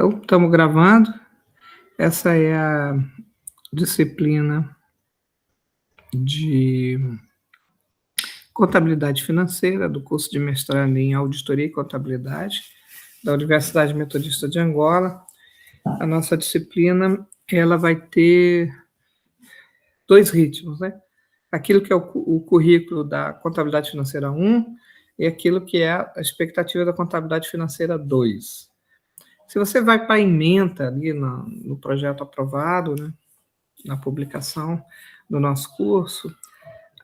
Então, estamos gravando. Essa é a disciplina de contabilidade financeira do curso de mestrado em auditoria e contabilidade da Universidade Metodista de Angola. A nossa disciplina, ela vai ter dois ritmos, né? Aquilo que é o currículo da contabilidade financeira 1 e aquilo que é a expectativa da contabilidade financeira 2. Se você vai para a ementa ali no projeto aprovado, né, na publicação do nosso curso,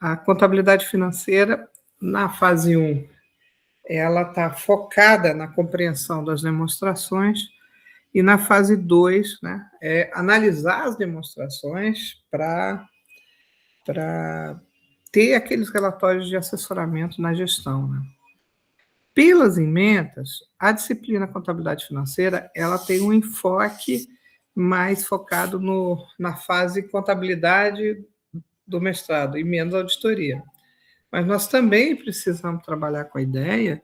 a contabilidade financeira, na fase 1, ela está focada na compreensão das demonstrações, e na fase 2, né, é analisar as demonstrações para ter aqueles relatórios de assessoramento na gestão, né? Pelas ementas, a disciplina contabilidade financeira, ela tem um enfoque mais focado na fase contabilidade do mestrado e menos auditoria. Mas nós também precisamos trabalhar com a ideia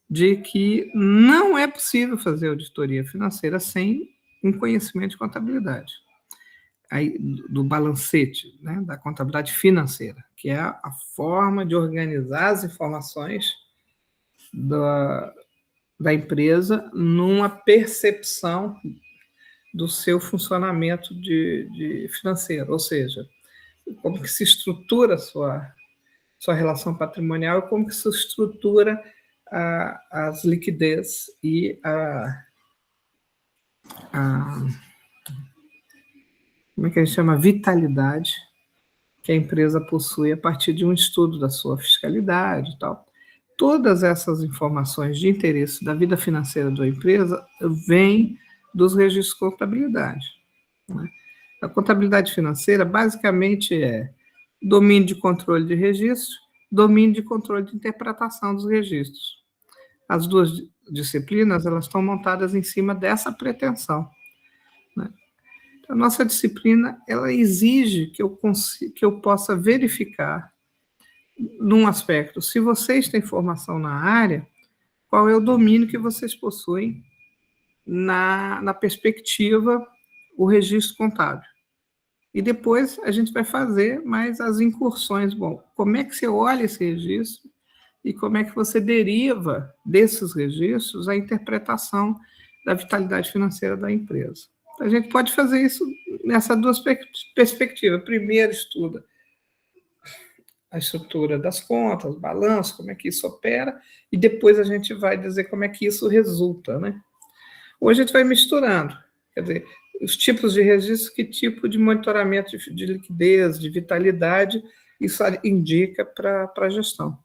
de que não é possível fazer auditoria financeira sem um conhecimento de contabilidade, aí, do balancete, né, da contabilidade financeira, que é a forma de organizar as informações da empresa numa percepção do seu funcionamento de financeiro, ou seja, como que se estrutura a sua relação patrimonial e como que se estrutura as liquidez e como é que a gente chama? Vitalidade que a empresa possui a partir de um estudo da sua fiscalidade e tal. Todas essas informações de interesse da vida financeira da empresa vêm dos registros de contabilidade, né? A contabilidade financeira basicamente é domínio de controle de registros, domínio de controle de interpretação dos registros. As duas disciplinas, elas estão montadas em cima dessa pretensão, né? Então, a nossa disciplina, ela exige que eu possa verificar, num aspecto, se vocês têm formação na área, qual é o domínio que vocês possuem na perspectiva, o registro contábil. E depois a gente vai fazer mais as incursões. Bom, como é que você olha esse registro e como é que você deriva desses registros a interpretação da vitalidade financeira da empresa. A gente pode fazer isso nessas duas perspectivas. Primeiro, estuda a estrutura das contas, balanço, como é que isso opera, e depois a gente vai dizer como é que isso resulta, né? Hoje a gente vai misturando, quer dizer, os tipos de registro, que tipo de monitoramento de liquidez, de vitalidade, isso indica para a gestão.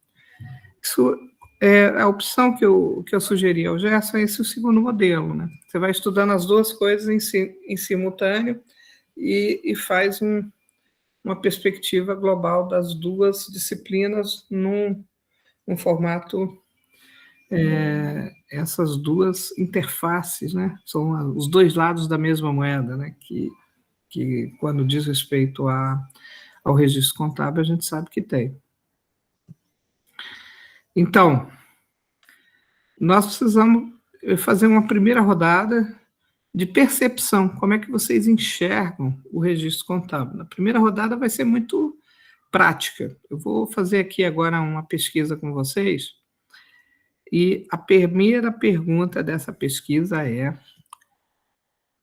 Isso é a opção que eu sugeri ao Gerson, esse é o segundo modelo, né? Você vai estudando as duas coisas em simultâneo e faz uma perspectiva global das duas disciplinas num formato, essas duas interfaces, né? São os dois lados da mesma moeda, né? Que quando diz respeito ao registro contábil, a gente sabe que tem. Então, nós precisamos fazer uma primeira rodada de percepção, como é que vocês enxergam o registro contábil. Na primeira rodada vai ser muito prática. Eu vou fazer aqui agora uma pesquisa com vocês, e a primeira pergunta dessa pesquisa é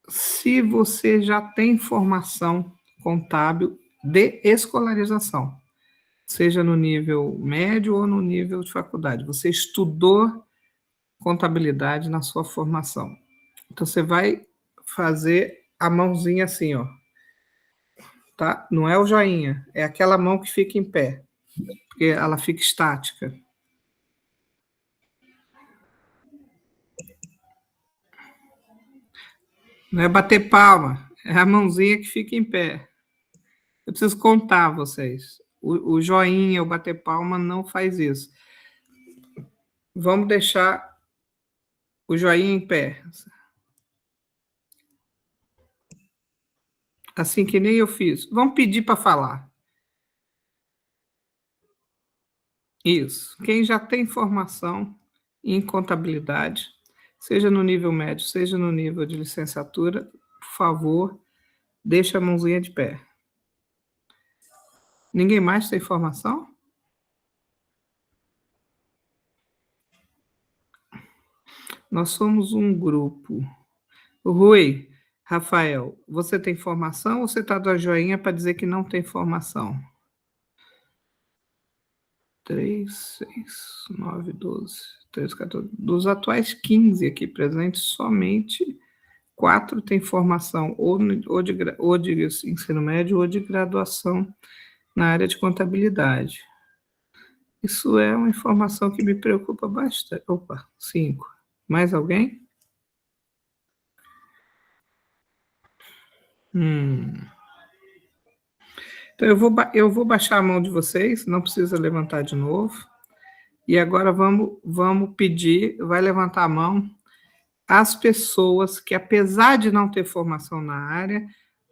se você já tem formação contábil de escolarização, seja no nível médio ou no nível de faculdade. Você estudou contabilidade na sua formação. Então, você vai fazer a mãozinha assim, ó. Tá? Não é o joinha, é aquela mão que fica em pé, porque ela fica estática. Não é bater palma, é a mãozinha que fica em pé. Eu preciso contar vocês. O joinha, o bater palma não faz isso. Vamos deixar o joinha em pé. Assim que nem eu fiz. Vamos pedir para falar. Isso. Quem já tem formação em contabilidade, seja no nível médio, seja no nível de licenciatura, por favor, deixe a mãozinha de pé. Ninguém mais tem informação? Nós somos um grupo. Rui, Rafael, você tem formação ou você está dando joinha para dizer que não tem formação? 3, 6, 9, 12, 13, 14. Dos atuais 15 aqui presentes, somente 4 têm formação ou de ensino médio ou de graduação na área de contabilidade. Isso é uma informação que me preocupa bastante. Opa, 5. Mais alguém? Então, eu vou baixar a mão de vocês, não precisa levantar de novo. E agora vamos pedir, vai levantar a mão, as pessoas que, apesar de não ter formação na área,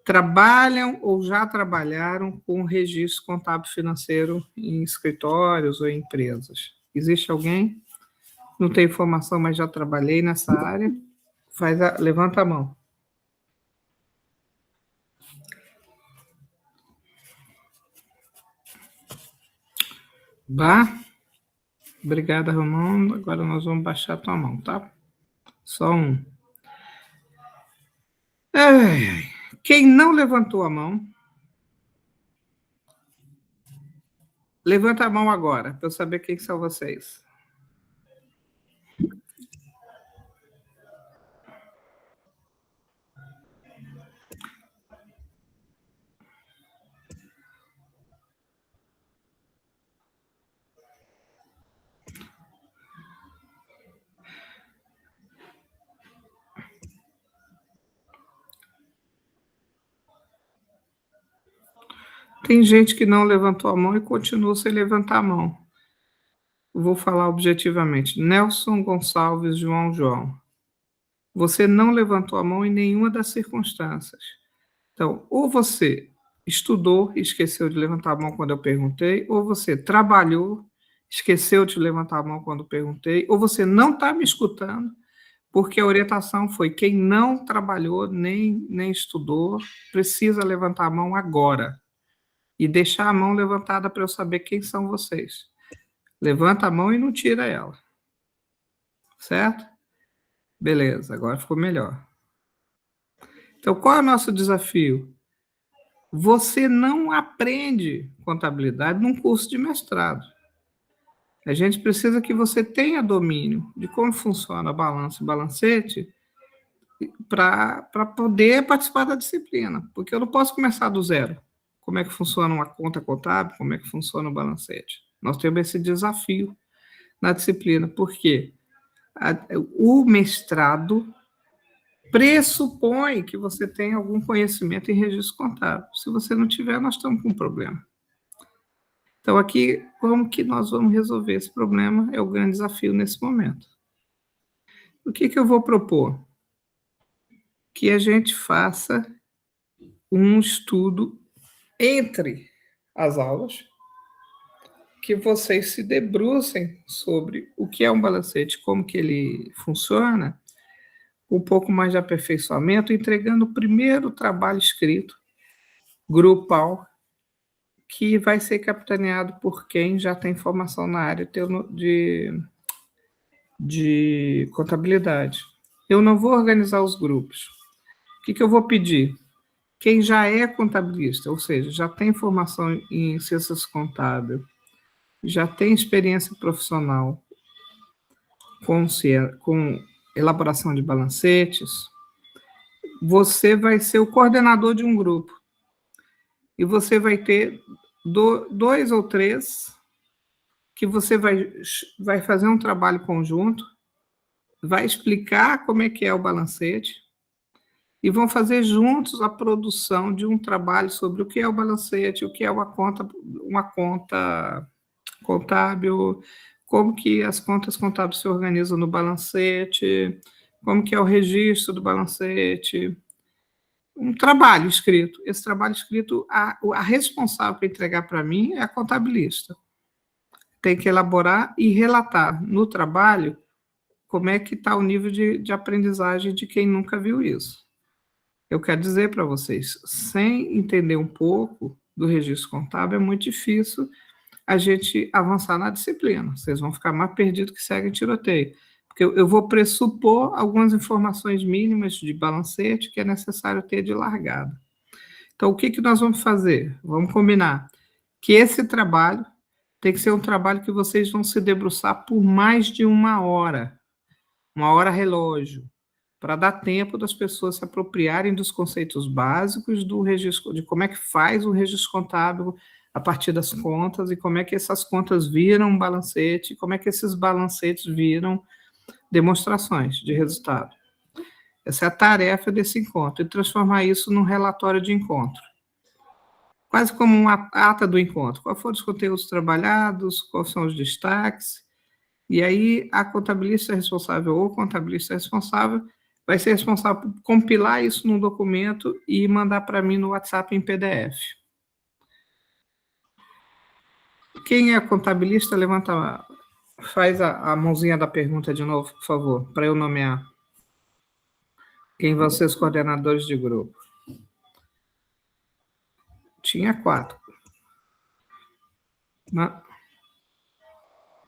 trabalham ou já trabalharam com registro contábil financeiro em escritórios ou em empresas. Existe alguém? Não tenho formação, mas já trabalhei nessa área? Levanta a mão. Bah. Obrigada, Romão. Agora nós vamos baixar a tua mão, tá? Só um. Quem não levantou a mão, levanta a mão agora, para eu saber quem são vocês. Tem gente que não levantou a mão e continua sem levantar a mão. Vou falar objetivamente. Nelson Gonçalves João. Você não levantou a mão em nenhuma das circunstâncias. Então, ou você estudou e esqueceu de levantar a mão quando eu perguntei, ou você trabalhou, esqueceu de levantar a mão quando eu perguntei, ou você não está me escutando, porque a orientação foi quem não trabalhou nem estudou, precisa levantar a mão agora. E deixar a mão levantada para eu saber quem são vocês. Levanta a mão e não tira ela. Certo? Beleza, agora ficou melhor. Então, qual é o nosso desafio? Você não aprende contabilidade num curso de mestrado. A gente precisa que você tenha domínio de como funciona a balança e balancete para poder participar da disciplina, porque eu não posso começar do zero. Como é que funciona uma conta contábil, como é que funciona o balancete. Nós temos esse desafio na disciplina, porque o mestrado pressupõe que você tenha algum conhecimento em registro contábil. Se você não tiver, nós estamos com um problema. Então, aqui, como que nós vamos resolver esse problema é o grande desafio nesse momento. O que eu vou propor? Que a gente faça um estudo entre as aulas, que vocês se debrucem sobre o que é um balancete, como que ele funciona, um pouco mais de aperfeiçoamento, entregando o primeiro trabalho escrito, grupal, que vai ser capitaneado por quem já tem formação na área de contabilidade. Eu não vou organizar os grupos. O que eu vou pedir? Quem já é contabilista, ou seja, já tem formação em ciências contábeis, já tem experiência profissional com elaboração de balancetes, você vai ser o coordenador de um grupo. E você vai ter 2 ou 3 que você vai fazer um trabalho conjunto, vai explicar como é que é o balancete e vão fazer juntos a produção de um trabalho sobre o que é o balancete, o que é uma conta contábil, como que as contas contábeis se organizam no balancete, como que é o registro do balancete, um trabalho escrito. Esse trabalho escrito, a responsável para entregar para mim é a contabilista. Tem que elaborar e relatar no trabalho como é que está o nível de aprendizagem de quem nunca viu isso. Eu quero dizer para vocês, sem entender um pouco do registro contábil, é muito difícil a gente avançar na disciplina. Vocês vão ficar mais perdidos que segue tiroteio. Porque eu vou pressupor algumas informações mínimas de balancete que é necessário ter de largada. Então, o que nós vamos fazer? Vamos combinar que esse trabalho tem que ser um trabalho que vocês vão se debruçar por mais de uma hora relógio, para dar tempo das pessoas se apropriarem dos conceitos básicos do registro, de como é que faz o registro contábil a partir das contas e como é que essas contas viram um balancete, como é que esses balancetes viram demonstrações de resultado. Essa é a tarefa desse encontro, e transformar isso num relatório de encontro. Quase como uma ata do encontro. Quais foram os conteúdos trabalhados, quais são os destaques, e aí a contabilista responsável ou contabilista responsável vai ser responsável por compilar isso num documento e mandar para mim no WhatsApp em PDF. Quem é contabilista, levanta, faz a mãozinha da pergunta de novo, por favor, para eu nomear. Quem vão ser os coordenadores de grupo? Tinha 4. Não.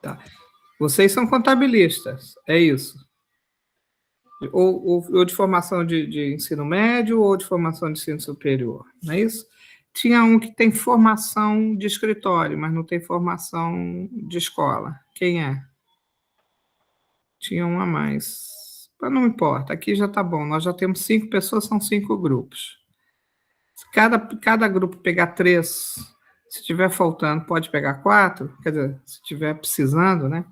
Tá. Vocês são contabilistas, é isso? Ou de formação de ensino médio ou de formação de ensino superior, não é isso? Tinha um que tem formação de escritório, mas não tem formação de escola. Quem é? Tinha um a mais. Mas não importa, aqui já está bom. Nós já temos 5 pessoas, são 5 grupos. Se cada grupo pegar 3, se estiver faltando, pode pegar 4, quer dizer, se estiver precisando, né?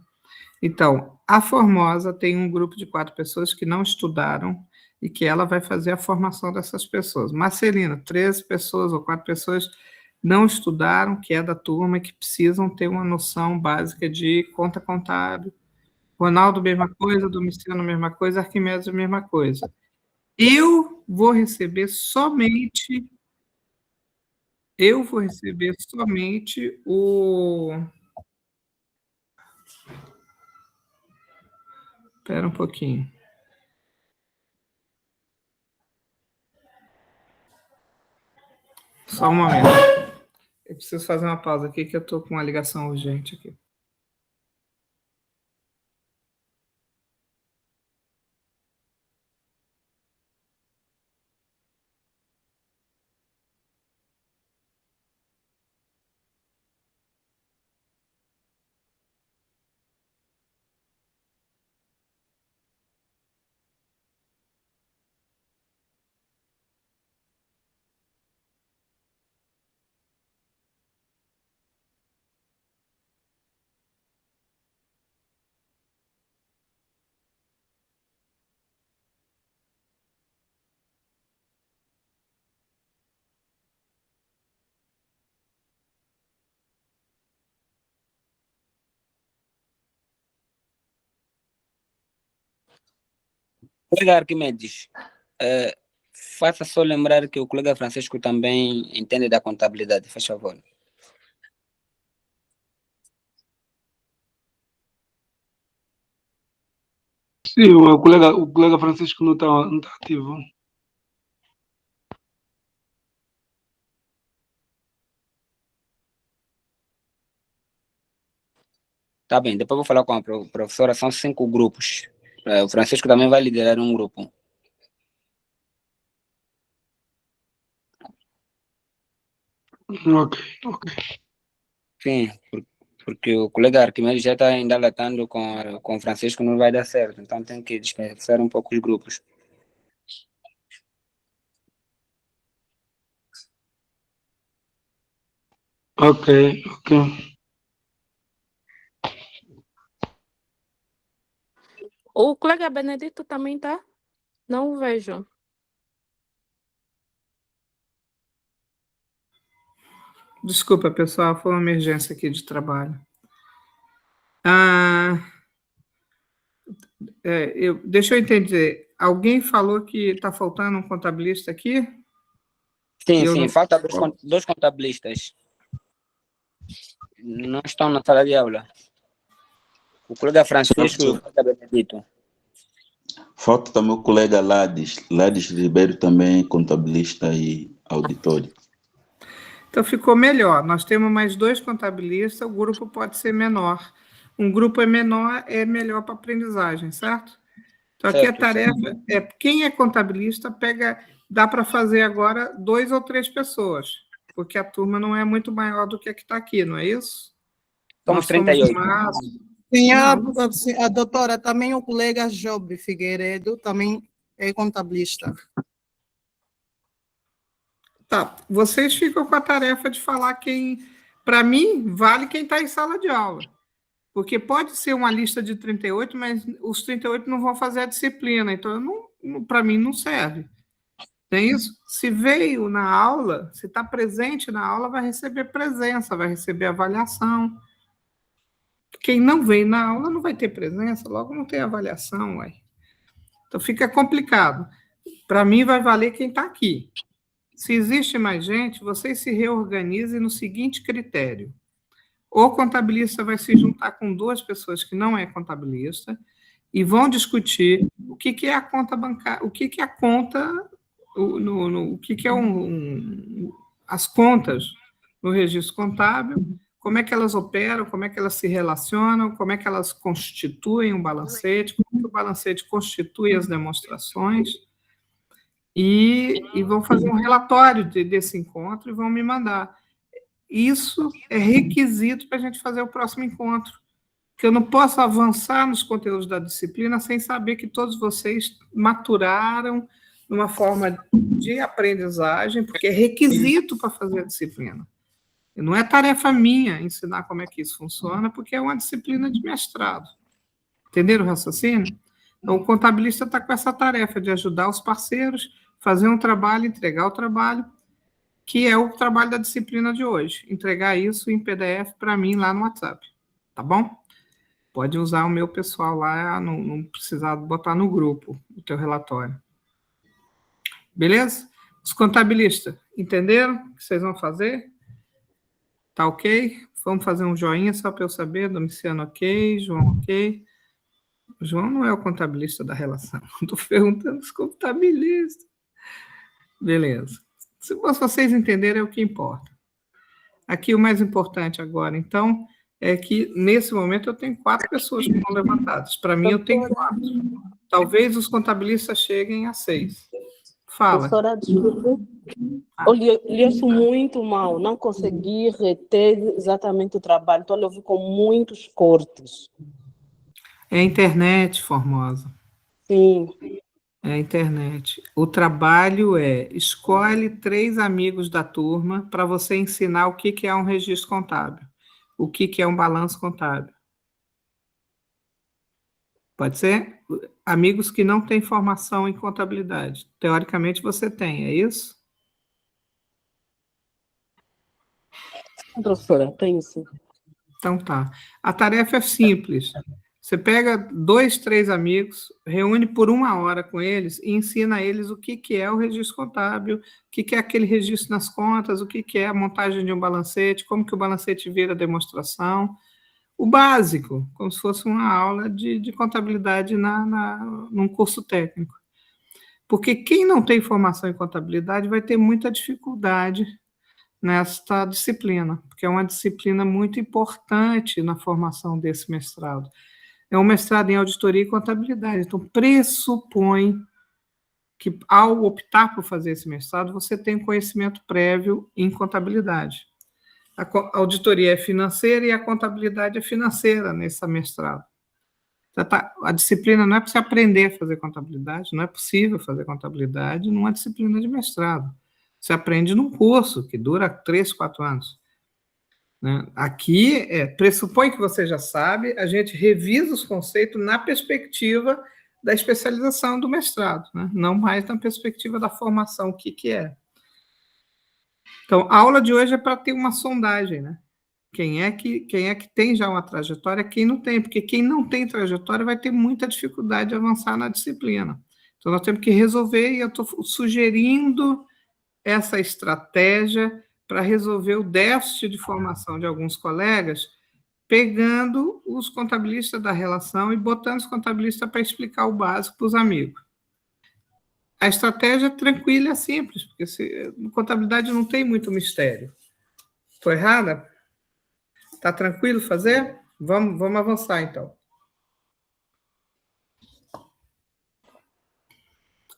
Então, a Formosa tem um grupo de 4 pessoas que não estudaram e que ela vai fazer a formação dessas pessoas. Marcelina, 3 pessoas ou 4 pessoas não estudaram, que é da turma, e que precisam ter uma noção básica de conta contábil. Ronaldo, mesma coisa, Domiciano, mesma coisa, Arquimedes, mesma coisa. Eu vou receber somente o... Espera um pouquinho. Só um momento. Eu preciso fazer uma pausa aqui, que eu estou com uma ligação urgente aqui. Colega Arquimedes, faça só lembrar que o colega Francisco também entende da contabilidade, faz favor. Sim, o colega Francisco não tá ativo. Tá bem, depois vou falar com a professora, são 5 grupos. O Francisco também vai liderar um grupo. Ok. Sim, porque o colega Arquimedes já está ainda latando com o Francisco, não vai dar certo, então tem que dispersar um pouco os grupos. Ok. O colega Benedito também tá? Não o vejo. Desculpa, pessoal, foi uma emergência aqui de trabalho. Deixa eu entender. Alguém falou que está faltando um contabilista aqui? Sim, falta 2 contabilistas. Não estão na sala de aula. O colega Francisco e o colega Benedito. Falta também o colega Lades Ribeiro, também contabilista e auditor. Então, ficou melhor. Nós temos mais 2 contabilistas, o grupo pode ser menor. Um grupo é menor, é melhor para aprendizagem, certo? Então, aqui a Certo, tarefa é, quem é contabilista, dá para fazer agora 2 ou 3 pessoas, porque a turma não é muito maior do que a que está aqui, não é isso? somos Nós somos 38. no máximo. Sim, Não, a doutora, também o colega Job Figueiredo também é contabilista. tá. Vocês ficam com a tarefa de falar quem... Para mim, vale quem está em sala de aula. Porque pode ser uma lista de 38, mas os 38 não vão fazer a disciplina. Então, para mim, não serve. Tem isso? Se veio na aula, se está presente na aula, vai receber presença, vai receber avaliação. Quem não veio na aula não vai ter presença, logo não tem avaliação. Ué. Então, fica complicado. Para mim, vai valer quem está aqui. Se existe mais gente, vocês se reorganizem no seguinte critério. O contabilista vai se juntar com 2 pessoas que não é contabilista e vão discutir o que é a conta bancária, o que é a conta, o que é as contas no registro contábil, como é que elas operam, como é que elas se relacionam, como é que elas constituem um balancete, como que o balancete constitui as demonstrações, e vão fazer um relatório desse encontro e vão me mandar. Isso é requisito para a gente fazer o próximo encontro, que eu não posso avançar nos conteúdos da disciplina sem saber que todos vocês maturaram numa forma de aprendizagem, porque é requisito para fazer a disciplina. E não é tarefa minha ensinar como é que isso funciona, porque é uma disciplina de mestrado. Entenderam o raciocínio? Então, o contabilista está com essa tarefa de ajudar os parceiros, fazer um trabalho, entregar o trabalho, que é o trabalho da disciplina de hoje. Entregar isso em PDF para mim lá no WhatsApp. Tá bom? Pode usar o meu pessoal lá, não precisar botar no grupo o teu relatório. Beleza? Os contabilistas, entenderam o que vocês vão fazer? Tá ok? Vamos fazer um joinha só para eu saber. Domiciano ok, João ok. O João não é o contabilista da relação. Estou perguntando os contabilistas. Beleza. Se vocês entenderem, é o que importa. Aqui o mais importante agora, então, é que nesse momento eu tenho 4 pessoas com mão levantadas. Para mim, eu tenho 4. Talvez os contabilistas cheguem a 6. Fala. Professora, desculpe. Eu lhe ouço muito mal, não consegui reter exatamente o trabalho, então eu ouvi com muitos cortes. É a internet, Formosa. Sim. É a internet. O trabalho é, escolhe 3 amigos da turma para você ensinar o que é um registro contábil, o que é um balanço contábil. Pode ser? Amigos que não têm formação em contabilidade. Teoricamente, você tem, é isso? Professora, tem sim. Então tá. A tarefa é simples. Você pega 2, 3 amigos, reúne por 1 hora com eles e ensina a eles o que é o registro contábil, o que é aquele registro nas contas, o que é a montagem de um balancete, como que o balancete vira demonstração. O básico, como se fosse uma aula de contabilidade num curso técnico. Porque quem não tem formação em contabilidade vai ter muita dificuldade nesta disciplina, porque é uma disciplina muito importante na formação desse mestrado. É um mestrado em auditoria e contabilidade, então pressupõe que, ao optar por fazer esse mestrado, você tem conhecimento prévio em contabilidade. A auditoria é financeira e a contabilidade é financeira nesse mestrado. A disciplina não é para você aprender a fazer contabilidade, não é possível fazer contabilidade numa disciplina de mestrado. Você aprende num curso que dura 3, 4 anos. Né? Aqui, pressupõe que você já sabe, a gente revisa os conceitos na perspectiva da especialização do mestrado, né? Não mais na perspectiva da formação, o que é. Então, a aula de hoje é para ter uma sondagem, né? Quem é que tem já uma trajetória, quem não tem, porque quem não tem trajetória vai ter muita dificuldade de avançar na disciplina. Então, nós temos que resolver, e eu estou sugerindo essa estratégia para resolver o déficit de formação de alguns colegas pegando os contabilistas da relação e botando os contabilistas para explicar o básico para os amigos. A estratégia é tranquila e simples, porque contabilidade não tem muito mistério. Estou errada? Está tranquilo fazer? Vamos avançar, então.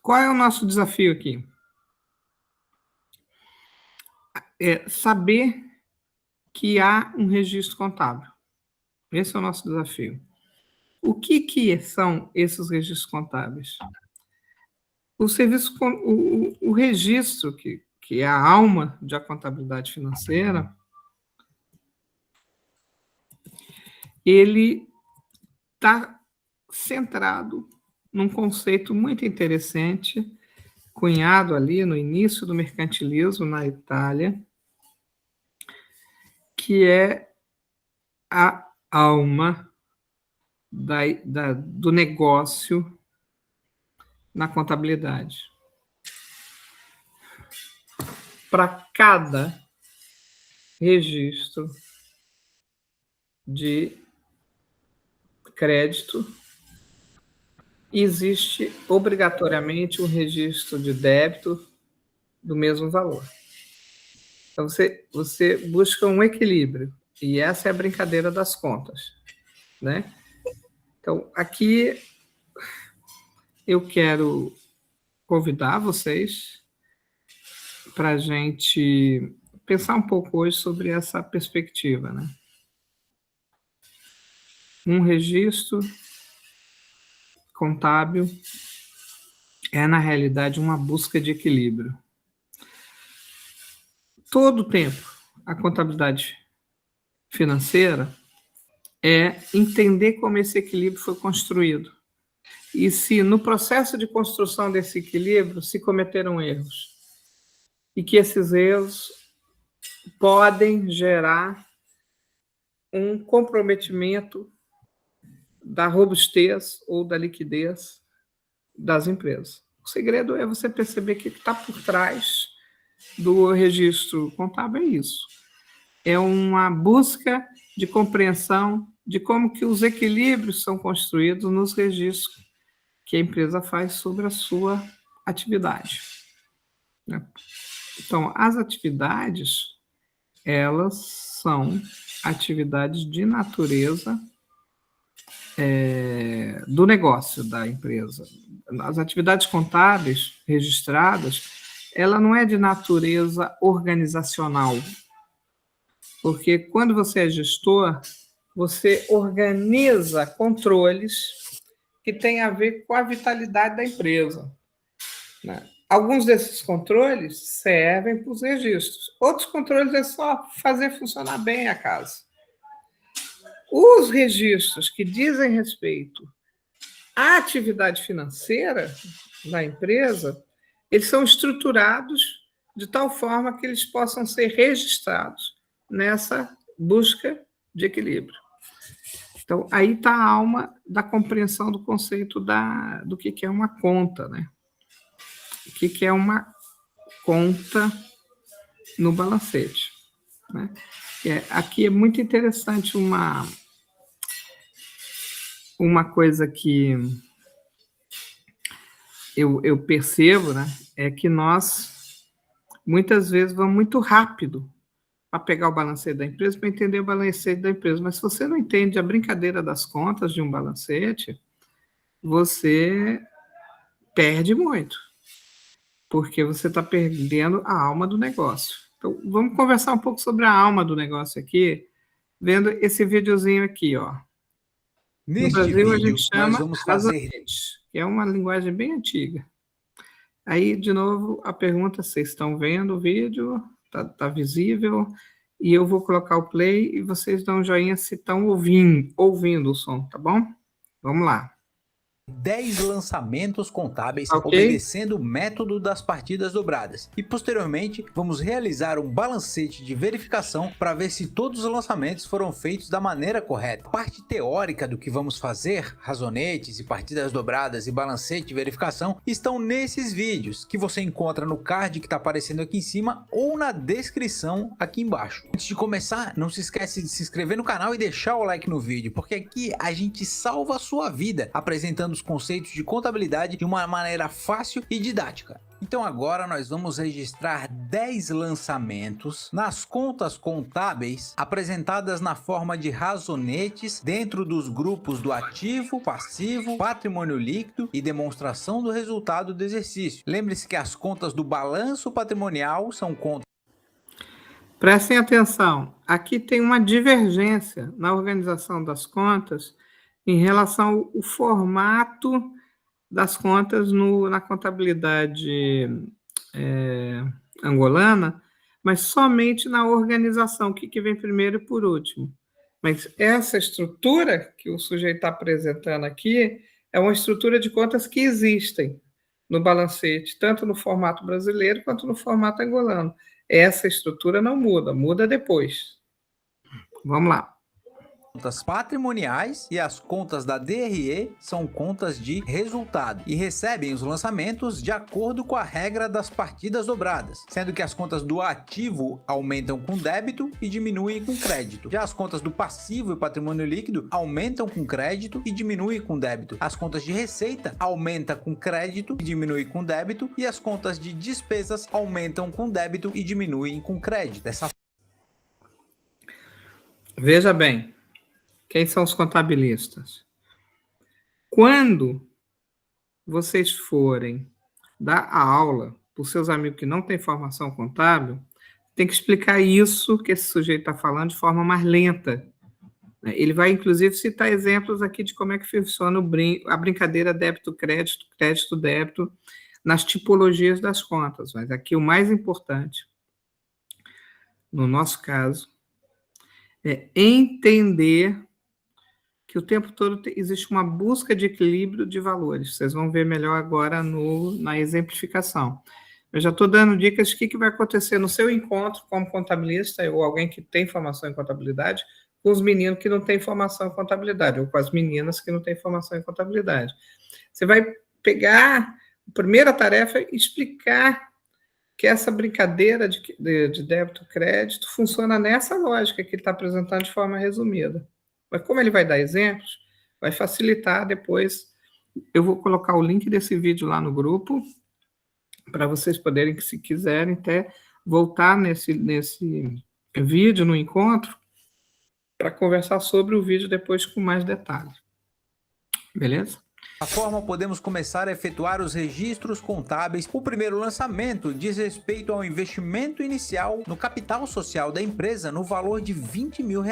Qual é o nosso desafio aqui? É saber que há um registro contábil. Esse é o nosso desafio. O que são esses registros contábeis? O registro, que é a alma da contabilidade financeira, ele está centrado num conceito muito interessante, cunhado ali no início do mercantilismo na Itália, que é a alma do negócio na contabilidade. Para cada registro de crédito, existe obrigatoriamente um registro de débito do mesmo valor. Então, você busca um equilíbrio, e essa é a brincadeira das contas, né? Então, aqui eu quero convidar vocês para a gente pensar um pouco hoje sobre essa perspectiva, né? Um registro contábil é, na realidade, uma busca de equilíbrio. Todo o tempo, a contabilidade financeira é entender como esse equilíbrio foi construído. E se, no processo de construção desse equilíbrio, se cometeram erros. E que esses erros podem gerar um comprometimento da robustez ou da liquidez das empresas. O segredo é você perceber que o que está por trás do registro contábil é isso. É uma busca de compreensão de como que os equilíbrios são construídos nos registros que a empresa faz sobre a sua atividade. Então, as atividades, elas são atividades de natureza do negócio da empresa. As atividades contábeis registradas, ela não é de natureza organizacional, porque quando você é gestor, você organiza controles que têm a ver com a vitalidade da empresa, né? Alguns desses controles servem para os registros, outros controles é só fazer funcionar bem a casa. Os registros que dizem respeito à atividade financeira da empresa, eles são estruturados de tal forma que eles possam ser registrados nessa busca de equilíbrio. Então, aí está a alma da compreensão do conceito do que é uma conta, né? O que é uma conta no balancete, né? Aqui é muito interessante uma coisa que eu percebo, né, é que nós, muitas vezes, vamos muito rápido para pegar o balancete da empresa, para entender o balancete da empresa. Mas se você não entende a brincadeira das contas de um balancete, você perde muito, porque você está perdendo a alma do negócio. Então, vamos conversar um pouco sobre a alma do negócio aqui, vendo esse videozinho aqui, ó. No Brasil, a gente chama razonete, que é uma linguagem bem antiga. Aí, de novo, a pergunta: vocês estão vendo o vídeo? Tá visível? E eu vou colocar o play e vocês dão um joinha se estão ouvindo o som, tá bom? Vamos lá. 10 lançamentos contábeis Ok. obedecendo o método das partidas dobradas. E posteriormente vamos realizar um balancete de verificação para ver se todos os lançamentos foram feitos da maneira correta. A parte teórica do que vamos fazer, razonetes e partidas dobradas e balancete de verificação, estão nesses vídeos que você encontra no card que está aparecendo aqui em cima ou na descrição aqui embaixo. Antes de começar, não se esquece de se inscrever no canal e deixar o like no vídeo, porque aqui a gente salva a sua vida apresentando os conceitos de contabilidade de uma maneira fácil e didática. Então agora nós vamos registrar 10 lançamentos nas contas contábeis apresentadas na forma de razonetes dentro dos grupos do ativo, passivo, patrimônio líquido e demonstração do resultado do exercício. Lembre-se que as contas do balanço patrimonial são contas. Prestem atenção, aqui tem uma divergência na organização das contas em relação ao formato das contas na contabilidade angolana, mas somente na organização, o que vem primeiro e por último. Mas essa estrutura que o sujeito está apresentando aqui é uma estrutura de contas que existem no balancete, tanto no formato brasileiro quanto no formato angolano. Essa estrutura não muda, muda depois. Vamos lá. Contas patrimoniais e as contas da DRE são contas de resultado e recebem os lançamentos de acordo com a regra das partidas dobradas, sendo que as contas do ativo aumentam com débito e diminuem com crédito. Já as contas do passivo e patrimônio líquido aumentam com crédito e diminuem com débito. As contas de receita aumentam com crédito e diminuem com débito, e as contas de despesas aumentam com débito e diminuem com crédito. Veja bem. Quem são os contabilistas? Quando vocês forem dar a aula para os seus amigos que não têm formação contábil, tem que explicar isso que esse sujeito está falando de forma mais lenta. Ele vai, inclusive, citar exemplos aqui de como é que funciona a brincadeira débito-crédito, crédito-débito, nas tipologias das contas. Mas aqui o mais importante, no nosso caso, é entender que o tempo todo existe uma busca de equilíbrio de valores. Vocês vão ver melhor agora na exemplificação. Eu já estou dando dicas de que vai acontecer no seu encontro como contabilista ou alguém que tem formação em contabilidade com os meninos que não têm formação em contabilidade ou com as meninas que não têm formação em contabilidade. Você vai pegar, a primeira tarefa é explicar que essa brincadeira de débito e crédito funciona nessa lógica que ele está apresentando de forma resumida. Mas como ele vai dar exemplos, vai facilitar depois. Eu vou colocar o link desse vídeo lá no grupo, para vocês poderem, se quiserem, até voltar nesse vídeo, no encontro, para conversar sobre o vídeo depois com mais detalhes. Beleza? Dessa forma, podemos começar a efetuar os registros contábeis. O primeiro lançamento diz respeito ao investimento inicial no capital social da empresa no valor de R$20 mil.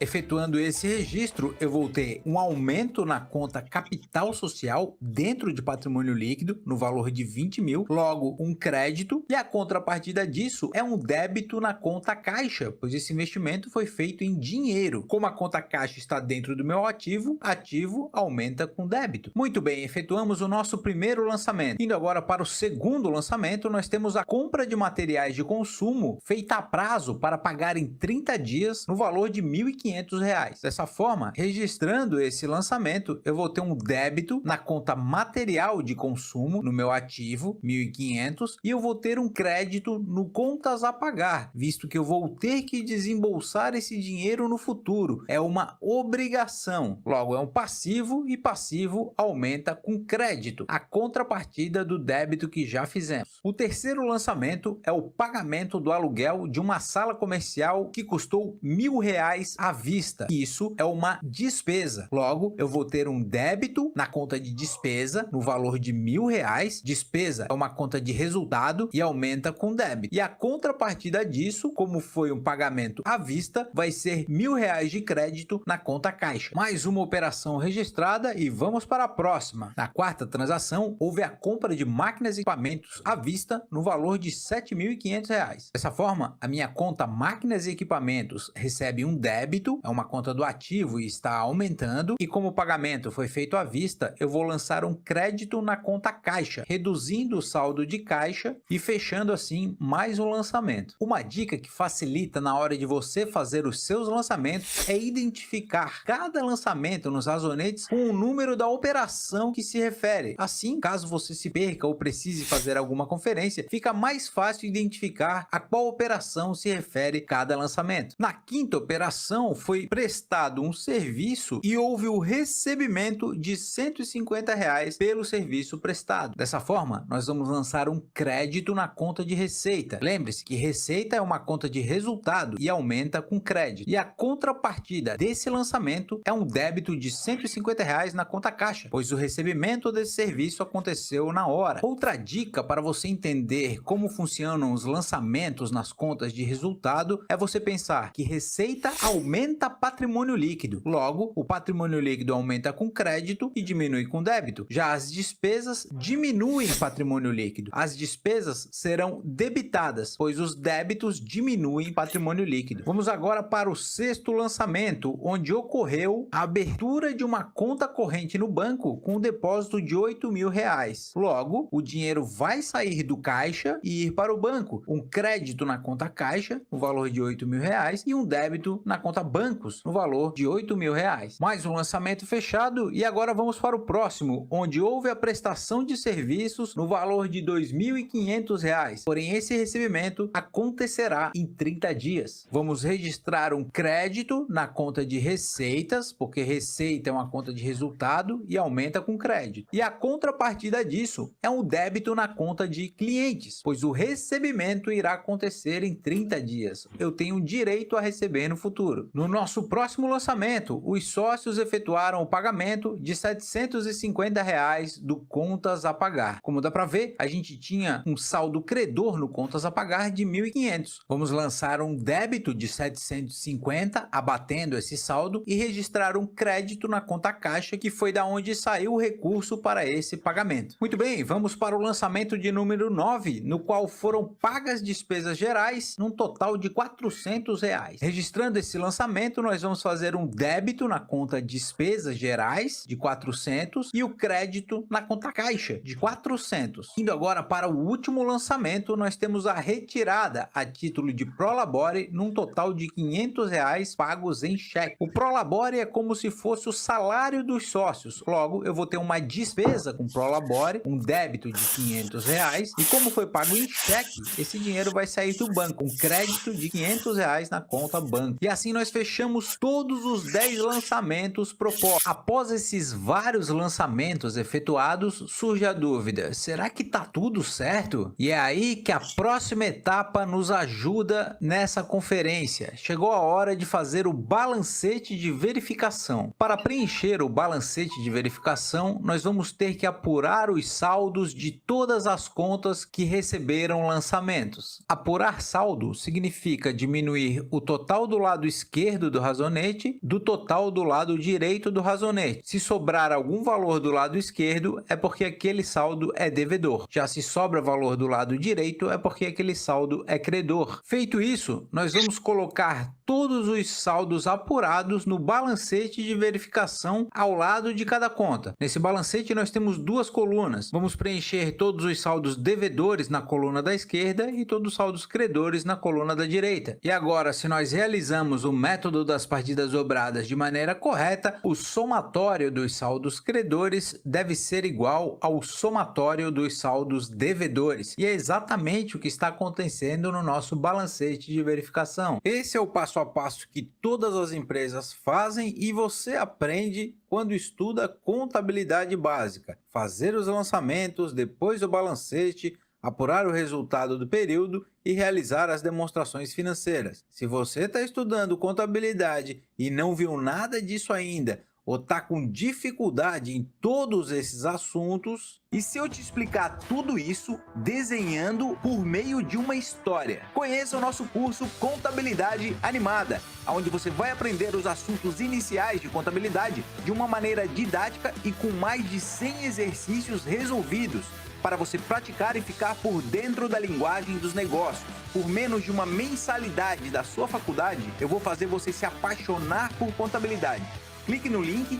Efetuando esse registro, eu vou ter um aumento na conta capital social dentro de patrimônio líquido no valor de 20 mil, logo um crédito, e a contrapartida disso é um débito na conta caixa, pois esse investimento foi feito em dinheiro. Como a conta caixa está dentro do meu ativo aumenta com débito. Muito bem, efetuamos o nosso primeiro lançamento. Indo agora para o segundo lançamento, nós temos a compra de materiais de consumo feita a prazo para pagar em 30 dias no valor de R$1.500. Dessa forma, registrando esse lançamento, eu vou ter um débito na conta material de consumo no meu ativo, 1.500, e eu vou ter um crédito no contas a pagar, visto que eu vou ter que desembolsar esse dinheiro no futuro. É uma obrigação. Logo, é um passivo, e passivo aumenta com crédito, a contrapartida do débito que já fizemos. O terceiro lançamento é o pagamento do aluguel de uma sala comercial que custou R$1.000 à vista. Isso é uma despesa. Logo, eu vou ter um débito na conta de despesa no valor de R$1.000. Despesa é uma conta de resultado e aumenta com débito. E a contrapartida disso, como foi um pagamento à vista, vai ser R$1.000 de crédito na conta caixa. Mais uma operação registrada e vamos para a próxima. próxima. Na quarta transação, houve a compra de máquinas e equipamentos à vista no valor de R$ 7.500. Dessa forma, a minha conta máquinas e equipamentos recebe um débito, é uma conta do ativo e está aumentando, e como o pagamento foi feito à vista, eu vou lançar um crédito na conta caixa, reduzindo o saldo de caixa e fechando assim mais um lançamento. Uma dica que facilita na hora de você fazer os seus lançamentos é identificar cada lançamento nos razonetes com o número da operação que se refere. Assim, caso você se perca ou precise fazer alguma conferência, fica mais fácil identificar a qual operação se refere cada lançamento. Na quinta operação, foi prestado um serviço e houve o recebimento de R$ 150 pelo serviço prestado. Dessa forma, nós vamos lançar um crédito na conta de receita. Lembre-se que receita é uma conta de resultado e aumenta com crédito. E a contrapartida desse lançamento é um débito de R$ 150 na conta caixa, pois o recebimento desse serviço aconteceu na hora. Outra dica para você entender como funcionam os lançamentos nas contas de resultado é você pensar que receita aumenta patrimônio líquido. Logo, o patrimônio líquido aumenta com crédito e diminui com débito. Já as despesas diminuem patrimônio líquido. As despesas serão debitadas, pois os débitos diminuem patrimônio líquido. Vamos agora para o sexto lançamento, onde ocorreu a abertura de uma conta corrente no banco com um depósito de R$ 8.000. Logo, o dinheiro vai sair do caixa e ir para o banco. Um crédito na conta caixa, no valor de R$ 8.000, e um débito na conta bancos, no valor de R$ 8.000. Mais um lançamento fechado e agora vamos para o próximo, onde houve a prestação de serviços no valor de R$ 2.500. Porém, esse recebimento acontecerá em 30 dias. Vamos registrar um crédito na conta de receitas, porque receita é uma conta de resultado e aumenta com crédito. E a contrapartida disso é um débito na conta de clientes, pois o recebimento irá acontecer em 30 dias. Eu tenho direito a receber no futuro. No nosso próximo lançamento, os sócios efetuaram o pagamento de R$ 750 do contas a pagar. Como dá para ver, a gente tinha um saldo credor no contas a pagar de 1.500. Vamos lançar um débito de 750, abatendo esse saldo, e registrar um crédito na conta caixa, que foi da onde saiu o recurso para esse pagamento. Muito bem, vamos para o lançamento de número 9, no qual foram pagas despesas gerais num total de R$ 400. Registrando esse lançamento, nós vamos fazer um débito na conta despesas gerais de 400 e o crédito na conta caixa de 400. Indo agora para o último lançamento, nós temos a retirada a título de Prolabore num total de R$ 500 pagos em cheque. O Prolabore é como se fosse o salário dos sócios. Logo, eu vou ter uma despesa com Prolabore, um débito de R$ 500, e como foi pago em cheque, esse dinheiro vai sair do banco, um crédito de R$ 500 na conta banco. E assim nós fechamos todos os 10 lançamentos propostos. Após esses vários lançamentos efetuados, surge a dúvida: será que tá tudo certo? E é aí que a próxima etapa nos ajuda nessa conferência. Chegou a hora de fazer o balancete de verificação. Para preencher o balancete de verificação, nós vamos ter que apurar os saldos de todas as contas que receberam lançamentos. Apurar saldo significa diminuir o total do lado esquerdo do razonete do total do lado direito do razonete. Se sobrar algum valor do lado esquerdo, é porque aquele saldo é devedor. Já se sobra valor do lado direito, é porque aquele saldo é credor. Feito isso, nós vamos colocar todos os saldos apurados no balancete de verificação ao lado de cada conta. Nesse balancete nós temos duas colunas. Vamos preencher todos os saldos devedores na coluna da esquerda e todos os saldos credores na coluna da direita. E agora, se nós realizamos o método das partidas dobradas de maneira correta, o somatório dos saldos credores deve ser igual ao somatório dos saldos devedores. E é exatamente o que está acontecendo no nosso balancete de verificação. Esse é o passo a passo que todas as empresas fazem e você aprende quando estuda contabilidade básica. Fazer os lançamentos, depois o balancete, apurar o resultado do período e realizar as demonstrações financeiras. Se você está estudando contabilidade e não viu nada disso ainda, ou tá com dificuldade em todos esses assuntos? E se eu te explicar tudo isso desenhando por meio de uma história? Conheça o nosso curso Contabilidade Animada, onde você vai aprender os assuntos iniciais de contabilidade de uma maneira didática e com mais de 100 exercícios resolvidos, para você praticar e ficar por dentro da linguagem dos negócios. Por menos de uma mensalidade da sua faculdade, eu vou fazer você se apaixonar por contabilidade. Clique no link.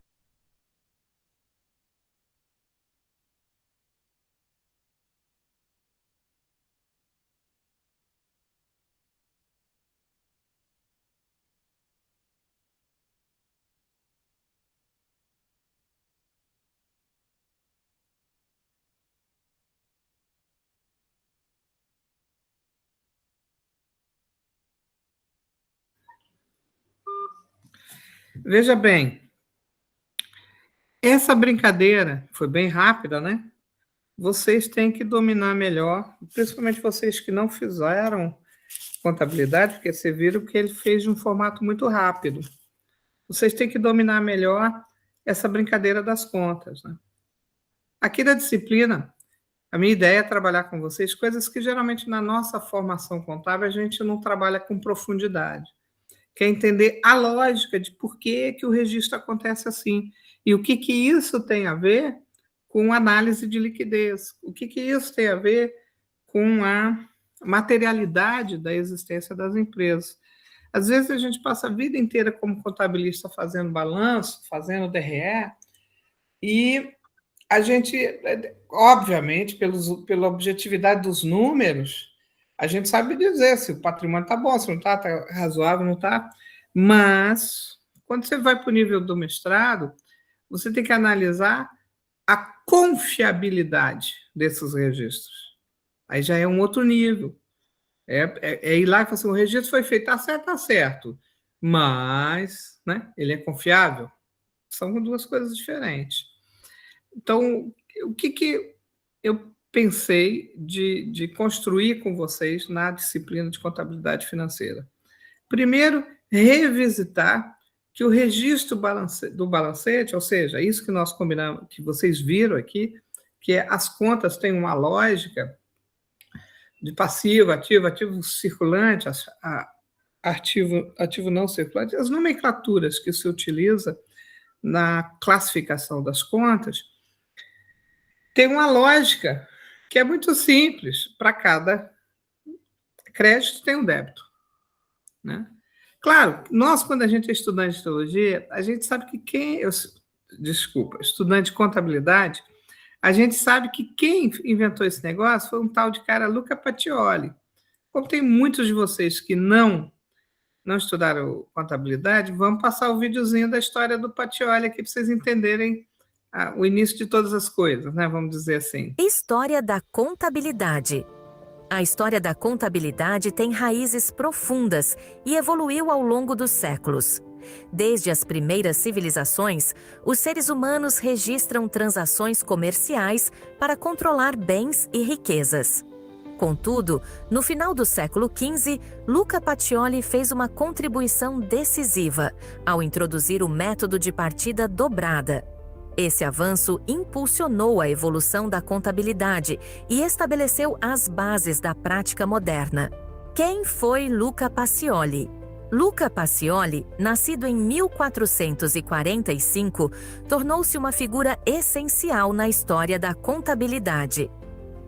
Veja bem, essa brincadeira foi bem rápida, né? Vocês têm que dominar melhor, principalmente vocês que não fizeram contabilidade, porque vocês viram que ele fez de um formato muito rápido. Vocês têm que dominar melhor essa brincadeira das contas, né? Aqui da disciplina, a minha ideia é trabalhar com vocês coisas que geralmente na nossa formação contábil a gente não trabalha com profundidade. Quer entender a lógica de por que o registro acontece assim e o que isso tem a ver com análise de liquidez, o que isso tem a ver com a materialidade da existência das empresas. Às vezes a gente passa a vida inteira como contabilista fazendo balanço, fazendo DRE, e a gente, obviamente, pela objetividade dos números, a gente sabe dizer se o patrimônio está bom, se não está razoável, não está. Mas, quando você vai para o nível do mestrado, você tem que analisar a confiabilidade desses registros. Aí já é um outro nível. É ir lá e falar assim, o registro foi feito, está certo. Mas, né, ele é confiável? São duas coisas diferentes. Então, o que eu pensei de construir com vocês na disciplina de contabilidade financeira? Primeiro, revisitar que o registro do balancete, ou seja, isso que nós combinamos, que vocês viram aqui, que as contas têm uma lógica de passivo, ativo circulante, ativo não circulante, as nomenclaturas que se utiliza na classificação das contas, tem uma lógica que é muito simples. Para cada crédito tem um débito, né? Claro, nós, quando a gente é estudante de teologia, a gente sabe que estudante de contabilidade, a gente sabe que quem inventou esse negócio foi um tal de cara Luca Pacioli. Como tem muitos de vocês que não estudaram contabilidade, vamos passar o videozinho da história do Pacioli aqui para vocês entenderem o início de todas as coisas, né? Vamos dizer assim. História da contabilidade. A história da contabilidade tem raízes profundas e evoluiu ao longo dos séculos. Desde as primeiras civilizações, os seres humanos registram transações comerciais para controlar bens e riquezas. Contudo, no final do século XV, Luca Pacioli fez uma contribuição decisiva ao introduzir o método de partida dobrada. Esse avanço impulsionou a evolução da contabilidade e estabeleceu as bases da prática moderna. Quem foi Luca Pacioli? Luca Pacioli, nascido em 1445, tornou-se uma figura essencial na história da contabilidade.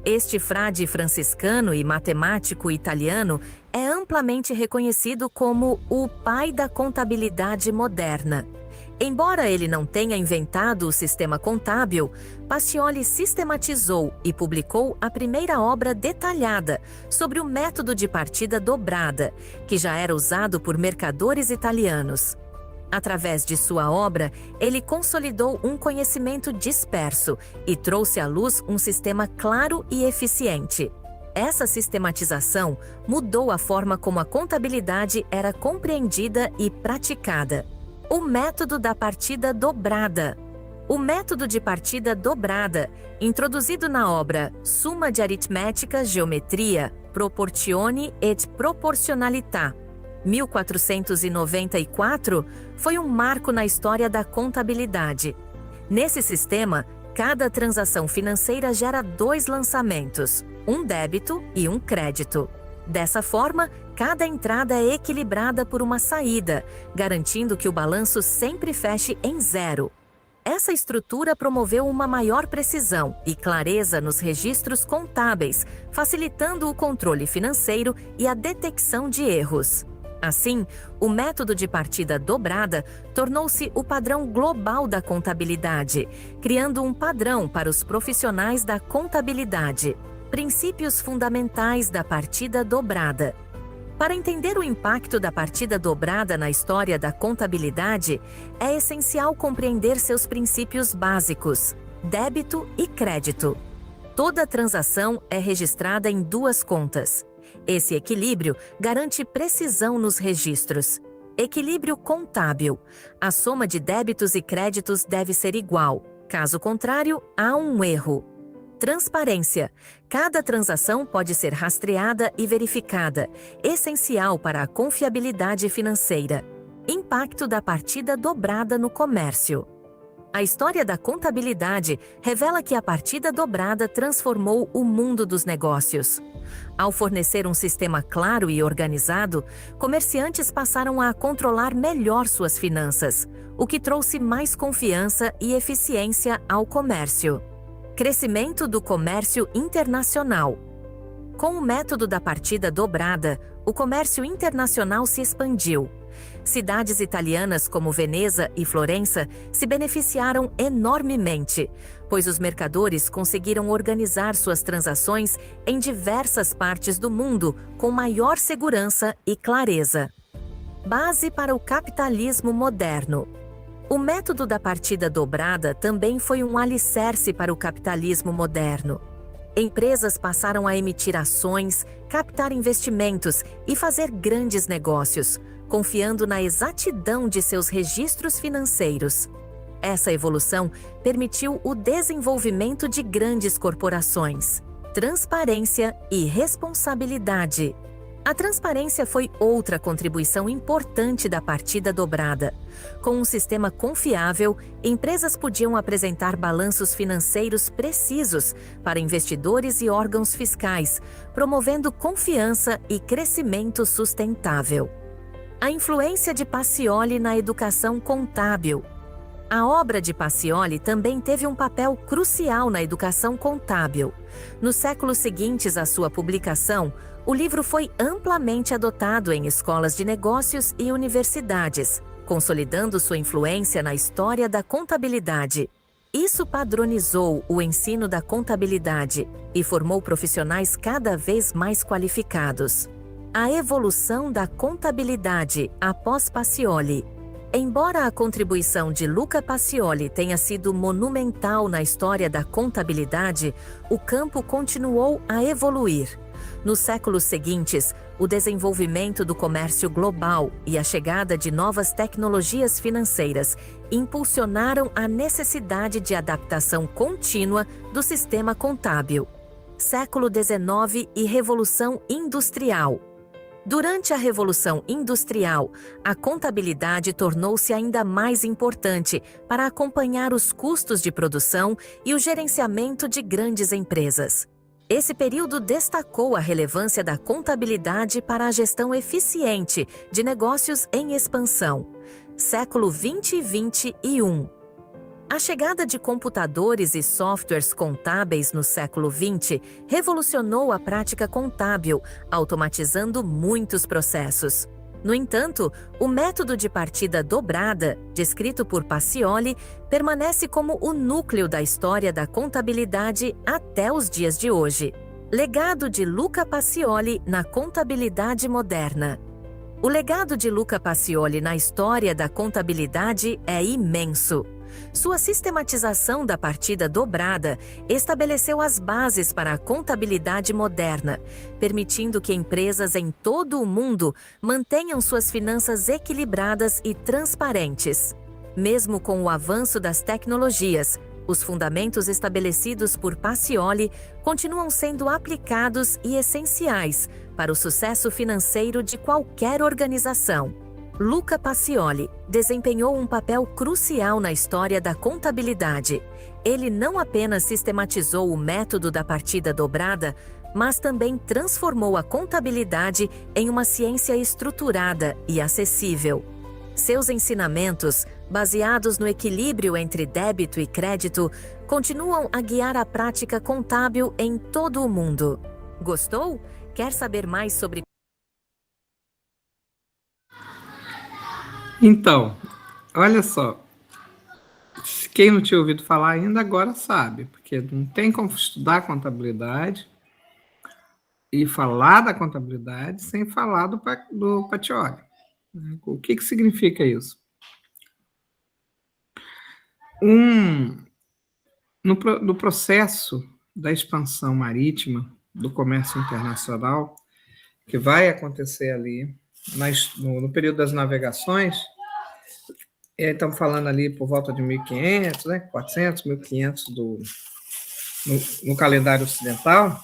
Este frade franciscano e matemático italiano é amplamente reconhecido como o pai da contabilidade moderna. Embora ele não tenha inventado o sistema contábil, Pacioli sistematizou e publicou a primeira obra detalhada sobre o método de partida dobrada, que já era usado por mercadores italianos. Através de sua obra, ele consolidou um conhecimento disperso e trouxe à luz um sistema claro e eficiente. Essa sistematização mudou a forma como a contabilidade era compreendida e praticada. O método da partida dobrada. O método de partida dobrada, introduzido na obra Summa de Aritmetica Geometria, Proportione et Proportionalità, 1494, foi um marco na história da contabilidade. Nesse sistema, cada transação financeira gera 2 lançamentos, um débito e um crédito. Dessa forma, cada entrada é equilibrada por uma saída, garantindo que o balanço sempre feche em 0. Essa estrutura promoveu uma maior precisão e clareza nos registros contábeis, facilitando o controle financeiro e a detecção de erros. Assim, o método de partida dobrada tornou-se o padrão global da contabilidade, criando um padrão para os profissionais da contabilidade. Princípios fundamentais da partida dobrada. Para entender o impacto da partida dobrada na história da contabilidade, é essencial compreender seus princípios básicos: débito e crédito. Toda transação é registrada em 2 contas. Esse equilíbrio garante precisão nos registros. Equilíbrio contábil. A soma de débitos e créditos deve ser igual. Caso contrário, há um erro. Transparência. Cada transação pode ser rastreada e verificada, essencial para a confiabilidade financeira. Impacto da partida dobrada no comércio. A história da contabilidade revela que a partida dobrada transformou o mundo dos negócios. Ao fornecer um sistema claro e organizado, comerciantes passaram a controlar melhor suas finanças, o que trouxe mais confiança e eficiência ao comércio. Crescimento do comércio internacional. Com o método da partida dobrada, o comércio internacional se expandiu. Cidades italianas como Veneza e Florença se beneficiaram enormemente, pois os mercadores conseguiram organizar suas transações em diversas partes do mundo com maior segurança e clareza. Base para o capitalismo moderno. O método da partida dobrada também foi um alicerce para o capitalismo moderno. Empresas passaram a emitir ações, captar investimentos e fazer grandes negócios, confiando na exatidão de seus registros financeiros. Essa evolução permitiu o desenvolvimento de grandes corporações, transparência e responsabilidade. A transparência foi outra contribuição importante da partida dobrada. Com um sistema confiável, empresas podiam apresentar balanços financeiros precisos para investidores e órgãos fiscais, promovendo confiança e crescimento sustentável. A influência de Pacioli na educação contábil. A obra de Pacioli também teve um papel crucial na educação contábil. Nos séculos seguintes à sua publicação, o livro foi amplamente adotado em escolas de negócios e universidades, consolidando sua influência na história da contabilidade. Isso padronizou o ensino da contabilidade e formou profissionais cada vez mais qualificados. A evolução da contabilidade após Pacioli. Embora a contribuição de Luca Pacioli tenha sido monumental na história da contabilidade, o campo continuou a evoluir. Nos séculos seguintes, o desenvolvimento do comércio global e a chegada de novas tecnologias financeiras impulsionaram a necessidade de adaptação contínua do sistema contábil. Século XIX e Revolução Industrial. Durante a Revolução Industrial, a contabilidade tornou-se ainda mais importante para acompanhar os custos de produção e o gerenciamento de grandes empresas. Esse período destacou a relevância da contabilidade para a gestão eficiente de negócios em expansão. Século XX e XXI. A chegada de computadores e softwares contábeis no século XX revolucionou a prática contábil, automatizando muitos processos. No entanto, o método de partida dobrada, descrito por Pacioli, permanece como o núcleo da história da contabilidade até os dias de hoje. Legado de Luca Pacioli na contabilidade moderna. O legado de Luca Pacioli na história da contabilidade é imenso. Sua sistematização da partida dobrada estabeleceu as bases para a contabilidade moderna, permitindo que empresas em todo o mundo mantenham suas finanças equilibradas e transparentes. Mesmo com o avanço das tecnologias, Os fundamentos estabelecidos por Pacioli continuam sendo aplicados e essenciais para o sucesso financeiro de qualquer organização. Luca Pacioli desempenhou um papel crucial na história da contabilidade. Ele não apenas sistematizou o método da partida dobrada, mas também transformou a contabilidade em uma ciência estruturada e acessível. Seus ensinamentos, baseados no equilíbrio entre débito e crédito, continuam a guiar a prática contábil em todo o mundo. Gostou? Quer saber mais sobre... Então, olha só, quem não tinha ouvido falar ainda agora sabe, porque não tem como estudar contabilidade e falar da contabilidade sem falar do Pacioli. O que significa isso? No processo da expansão marítima do comércio internacional, que vai acontecer ali no período das navegações, estamos falando ali por volta de 1500, né, 400, 1500 no calendário ocidental,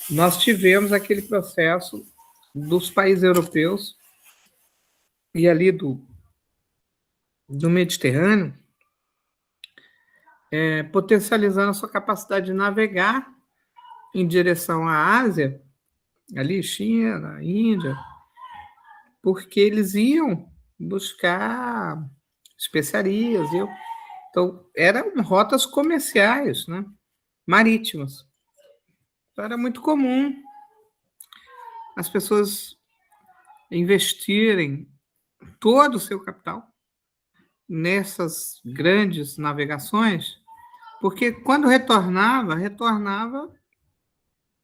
nós tivemos aquele processo dos países europeus e ali do Mediterrâneo, potencializando a sua capacidade de navegar em direção à Ásia, ali China, Índia, porque eles iam buscar especiarias. Então, eram rotas comerciais, né, marítimas. Então, era muito comum as pessoas investirem todo o seu capital nessas grandes navegações, porque quando retornava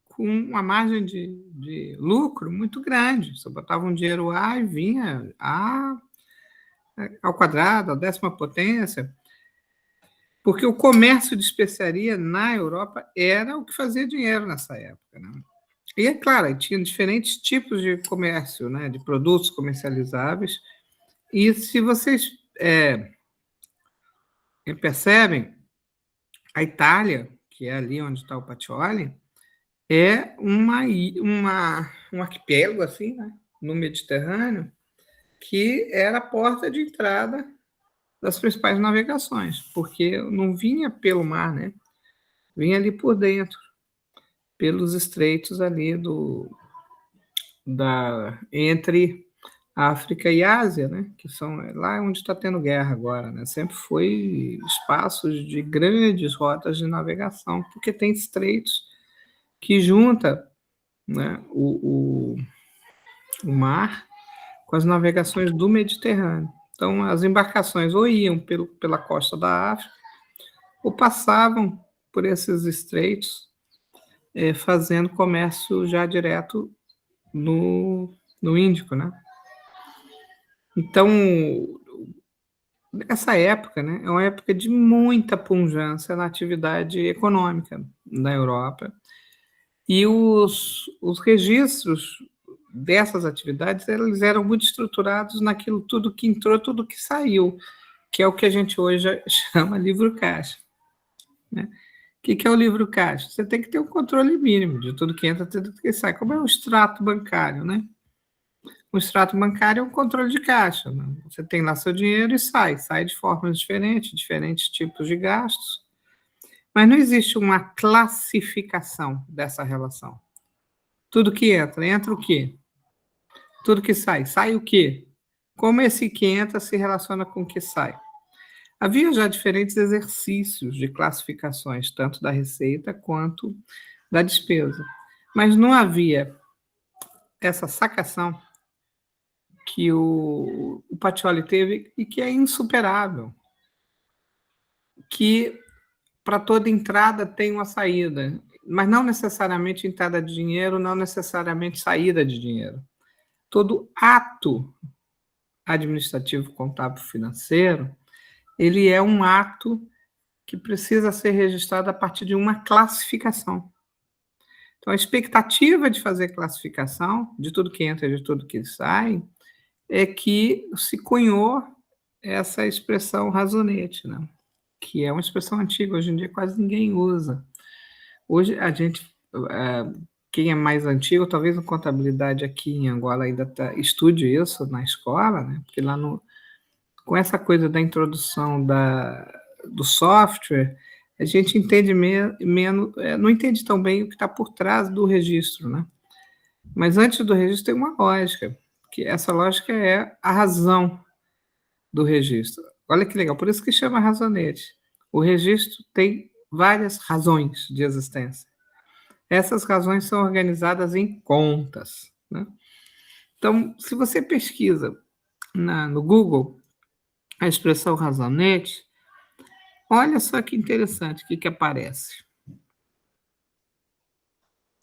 com uma margem de lucro muito grande. Você botava um dinheiro A e vinha A ao quadrado, a 10ª potência, porque o comércio de especiaria na Europa era o que fazia dinheiro nessa época, né? E, é claro, tinha diferentes tipos de comércio, né, de produtos comercializáveis, e se vocês percebem, a Itália, que é ali onde está o Pacioli, é um arquipélago, assim, né, no Mediterrâneo, que era a porta de entrada das principais navegações, porque não vinha pelo mar, né, vinha ali por dentro, pelos estreitos ali entre África e Ásia, né, que são lá onde está tendo guerra agora, né, sempre foi espaços de grandes rotas de navegação, porque tem estreitos que junta, né, o mar com as navegações do Mediterrâneo. Então, as embarcações ou iam pela costa da África ou passavam por esses estreitos, fazendo comércio já direto no Índico, né? Então, essa época, né, é uma época de muita pujança na atividade econômica na Europa, e os registros dessas atividades, eles eram muito estruturados naquilo tudo que entrou, tudo que saiu, que é o que a gente hoje chama livro-caixa, né? O que é o livro-caixa? Você tem que ter um controle mínimo de tudo que entra, tudo que sai, como é o extrato bancário, né? O extrato bancário é um controle de caixa, né? Você tem lá seu dinheiro e sai de formas diferentes tipos de gastos, mas não existe uma classificação dessa relação. Tudo que entra o quê? Tudo que sai o quê? Como esse que entra se relaciona com o que sai? Havia já diferentes exercícios de classificações, tanto da receita quanto da despesa, mas não havia essa sacação que o Pacioli teve e que é insuperável, que para toda entrada tem uma saída, mas não necessariamente entrada de dinheiro, não necessariamente saída de dinheiro. Todo ato administrativo, contábil, financeiro, ele é um ato que precisa ser registrado a partir de uma classificação. Então, a expectativa de fazer classificação de tudo que entra e de tudo que sai é que se cunhou essa expressão razonete, né? que é uma expressão antiga, hoje em dia quase ninguém usa. Hoje a gente, quem é mais antigo, talvez a contabilidade aqui em Angola ainda estude isso na escola, né? Porque lá com essa coisa da introdução do software, a gente entende menos, não entende tão bem o que está por trás do registro, né? Mas antes do registro tem uma lógica, que essa lógica é a razão do registro. Olha que legal, por isso que chama razonete. O registro tem várias razões de existência. Essas razões são organizadas em contas, né? Então, se você pesquisa no Google a expressão razonete, olha só que interessante o que aparece.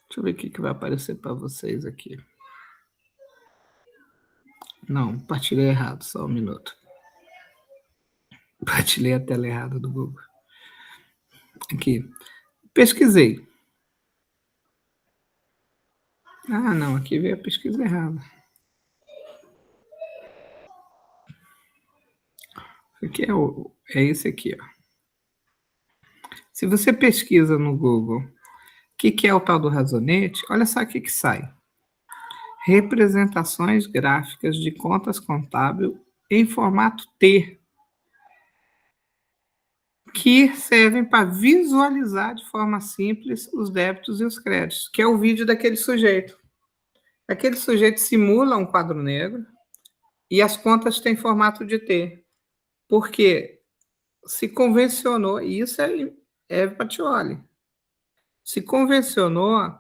Deixa eu ver o que vai aparecer para vocês aqui. Não, partilhei errado, só um minuto. Partilhei a tela errada do Google. Aqui. Pesquisei. Ah, não, aqui veio a pesquisa errada. Aqui é esse aqui, ó. Se você pesquisa no Google o que é o tal do razonete, olha só o que sai. Representações gráficas de contas contábeis em formato T, que servem para visualizar de forma simples os débitos e os créditos, que é o vídeo daquele sujeito. Aquele sujeito simula um quadro negro e as contas têm formato de T, porque se convencionou, e isso é Eve Patioli, se convencionou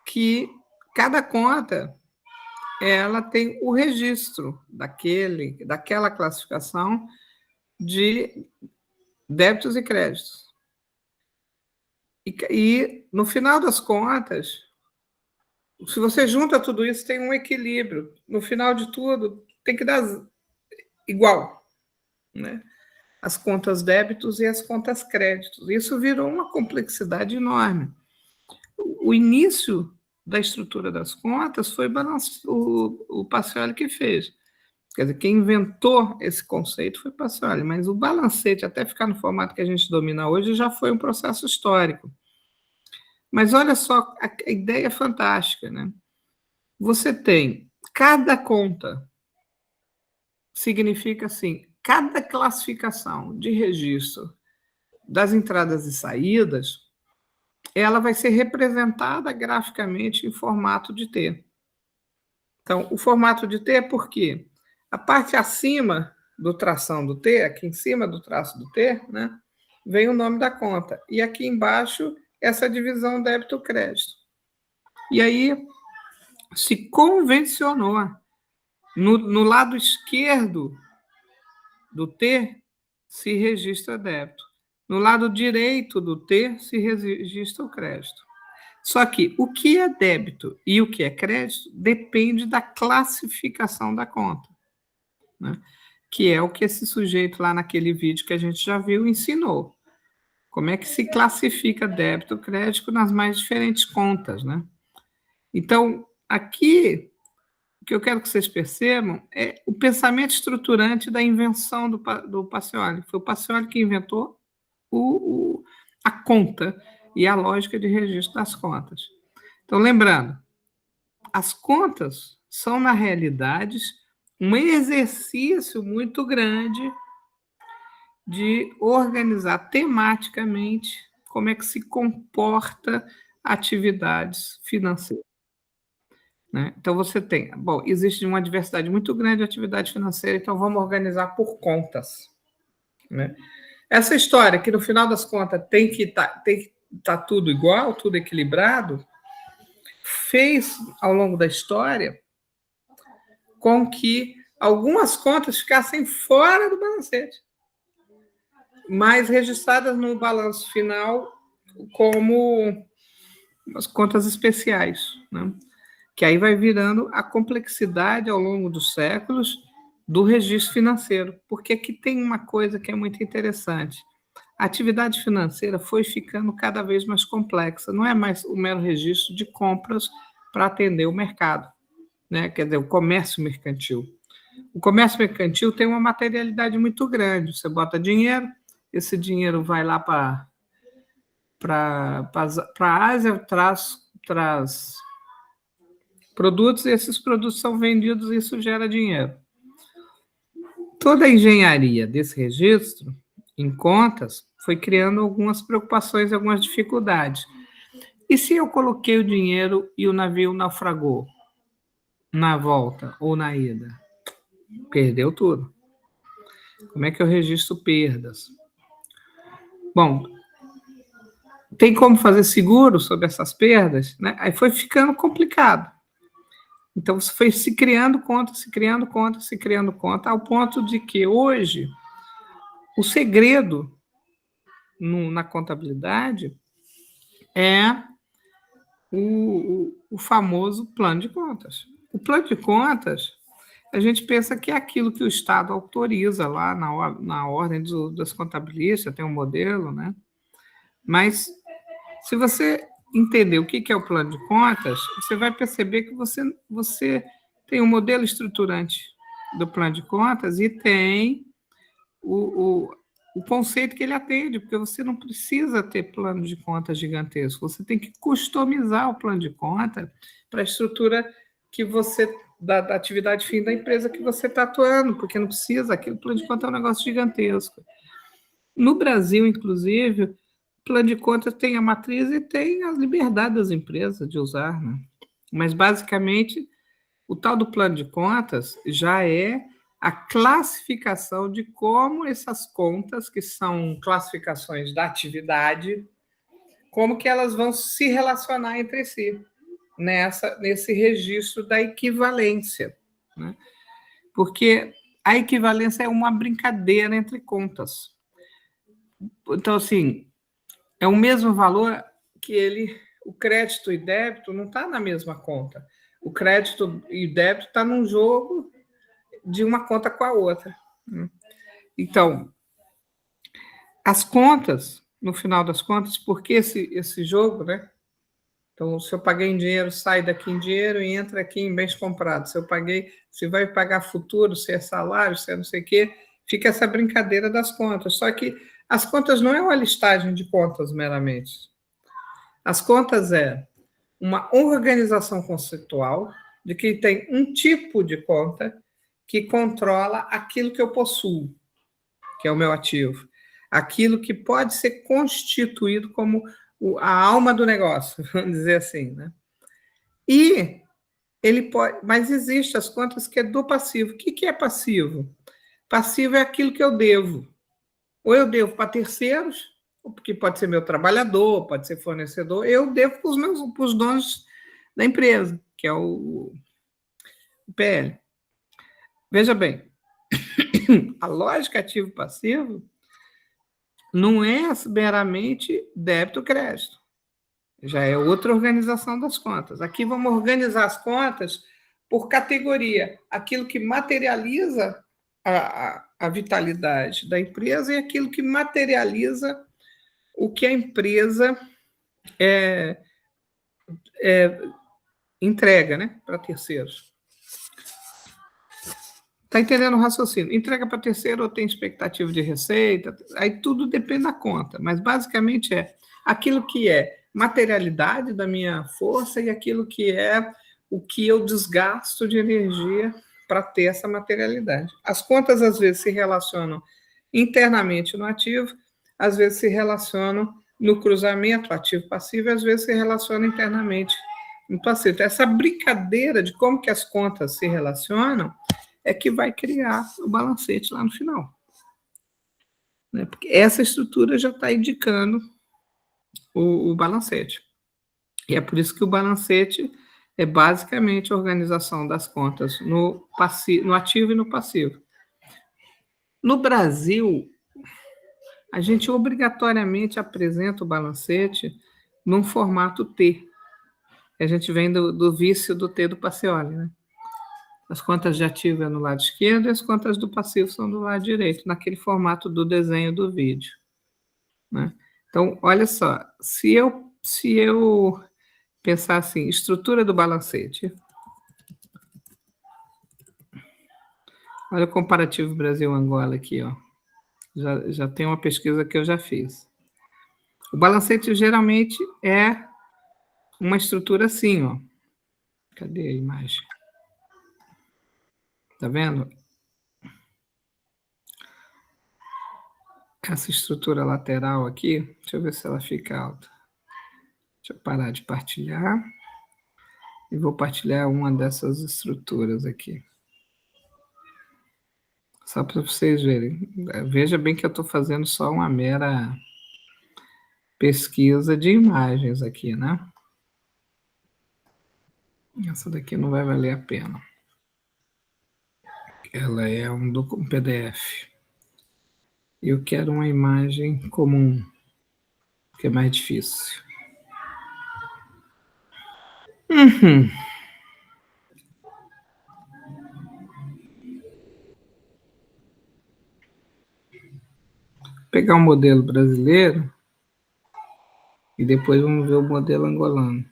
que cada conta ela tem o registro daquela classificação de débitos e créditos. E no final das contas, se você junta tudo isso, tem um equilíbrio. No final de tudo, tem que dar igual, né? As contas débitos e as contas créditos. Isso virou uma complexidade enorme. O início da estrutura das contas foi o Pacioli que fez. Quer dizer, quem inventou esse conceito foi Pacioli, mas o balancete, até ficar no formato que a gente domina hoje, já foi um processo histórico. Mas olha só, a ideia é fantástica, né? Você tem cada conta, significa assim, cada classificação de registro das entradas e saídas, ela vai ser representada graficamente em formato de T. Então, o formato de T é porque a parte acima do tração do T, aqui em cima do traço do T, né, vem o nome da conta. E aqui embaixo, essa divisão débito-crédito. E aí, se convencionou. No lado esquerdo do T, se registra débito. No lado direito do T, se registra o crédito. Só que o que é débito e o que é crédito depende da classificação da conta, né? Que é o que esse sujeito lá naquele vídeo que a gente já viu ensinou. Como é que se classifica débito e crédito nas mais diferentes contas, né? Então, aqui, o que eu quero que vocês percebam é o pensamento estruturante da invenção do Pacioli. Foi o Pacioli que inventou a conta e a lógica de registro das contas. Então, lembrando, as contas são, na realidade, um exercício muito grande de organizar tematicamente como é que se comporta atividades financeiras, né? Então, você tem... Bom, existe uma diversidade muito grande de atividade financeira, então vamos organizar por contas, né? Essa história que, no final das contas, tem que estar tudo igual, tudo equilibrado, fez, ao longo da história, com que algumas contas ficassem fora do balancete, mas registradas no balanço final como as contas especiais, né? Que aí vai virando a complexidade, ao longo dos séculos, do registro financeiro, porque aqui tem uma coisa que é muito interessante. A atividade financeira foi ficando cada vez mais complexa, não é mais o mero registro de compras para atender o mercado, né? Quer dizer, o comércio mercantil. O comércio mercantil tem uma materialidade muito grande, você bota dinheiro, esse dinheiro vai lá para a Ásia, traz produtos, e esses produtos são vendidos e isso gera dinheiro. Toda a engenharia desse registro em contas foi criando algumas preocupações, algumas dificuldades. E se eu coloquei o dinheiro e o navio naufragou na volta ou na ida? Perdeu tudo. Como é que eu registro perdas? Bom, tem como fazer seguro sobre essas perdas? Né? Aí foi ficando complicado. Então, foi se criando conta, ao ponto de que hoje o segredo na contabilidade é o famoso plano de contas. O plano de contas, a gente pensa que é aquilo que o Estado autoriza lá na ordem das contabilistas, tem um modelo, né? Mas, se você entender o que é o plano de contas, você vai perceber que você tem um modelo estruturante do plano de contas e tem o conceito que ele atende, porque você não precisa ter plano de contas gigantesco, você tem que customizar o plano de conta para a estrutura que você, da atividade fim da empresa que você está atuando, porque não precisa, aquele plano de conta é um negócio gigantesco. No Brasil, inclusive, o plano de contas tem a matriz e tem a liberdade das empresas de usar, né? Mas, basicamente, o tal do plano de contas já é a classificação de como essas contas, que são classificações da atividade, como que elas vão se relacionar entre si, nesse registro da equivalência, né? Porque a equivalência é uma brincadeira entre contas. Então, assim, é o mesmo valor que o crédito e débito não está na mesma conta. O crédito e débito está num jogo de uma conta com a outra. Então, as contas, no final das contas, porque esse jogo, né? Então, se eu paguei em dinheiro, sai daqui em dinheiro e entra aqui em bens comprados. Se vai pagar futuro, se é salário, se é não sei o quê, fica essa brincadeira das contas. Só que as contas não é uma listagem de contas meramente. As contas é uma organização conceitual de que tem um tipo de conta que controla aquilo que eu possuo, que é o meu ativo. Aquilo que pode ser constituído como a alma do negócio, vamos dizer assim, né? E ele pode, mas existe as contas que é do passivo. O que é passivo? Passivo é aquilo que eu devo. Ou eu devo para terceiros, porque pode ser meu trabalhador, pode ser fornecedor, eu devo para os donos da empresa, que é o PL. Veja bem, a lógica ativo-passivo não é meramente débito-crédito. Já é outra organização das contas. Aqui vamos organizar as contas por categoria. Aquilo que materializa a vitalidade da empresa e aquilo que materializa o que a empresa entrega, né, para terceiros. Está entendendo o raciocínio? Entrega para terceiro ou tem expectativa de receita, aí tudo depende da conta, mas basicamente é aquilo que é materialidade da minha força e aquilo que é o que eu desgasto de energia para ter essa materialidade. As contas, às vezes, se relacionam internamente no ativo, às vezes se relacionam no cruzamento ativo-passivo, às vezes se relacionam internamente no passivo. Então, essa brincadeira de como que as contas se relacionam é que vai criar o balancete lá no final. Né? Porque essa estrutura já está indicando o balancete. E é por isso que o balancete é basicamente a organização das contas no ativo e no passivo. No Brasil, a gente obrigatoriamente apresenta o balancete num formato T. A gente vem do vício do T do Pacioli, né? As contas de ativo é no lado esquerdo e as contas do passivo são do lado direito, naquele formato do desenho do vídeo. Né? Então, olha só, se eu pensar assim, estrutura do balancete. Olha o comparativo Brasil-Angola aqui, ó. Já tem uma pesquisa que eu já fiz. O balancete geralmente é uma estrutura assim, ó. Cadê a imagem? Tá vendo? Essa estrutura lateral aqui, deixa eu ver se ela fica alta. Deixa eu parar de partilhar. E vou partilhar uma dessas estruturas aqui. Só para vocês verem. Veja bem que eu estou fazendo só uma mera pesquisa de imagens aqui, né? Essa daqui não vai valer a pena. Ela é um PDF. Eu quero uma imagem comum, que é mais difícil. Uhum. Vou pegar o modelo brasileiro e depois vamos ver o modelo angolano.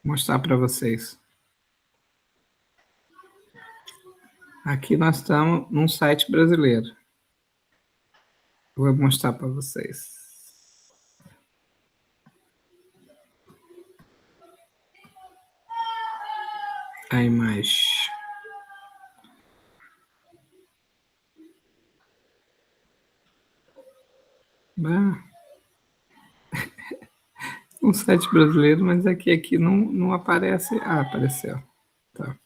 Vou mostrar para vocês. Aqui nós estamos num site brasileiro. Vou mostrar para vocês. A imagem. Bah. Um site brasileiro, mas aqui não aparece. Ah, apareceu. Tá.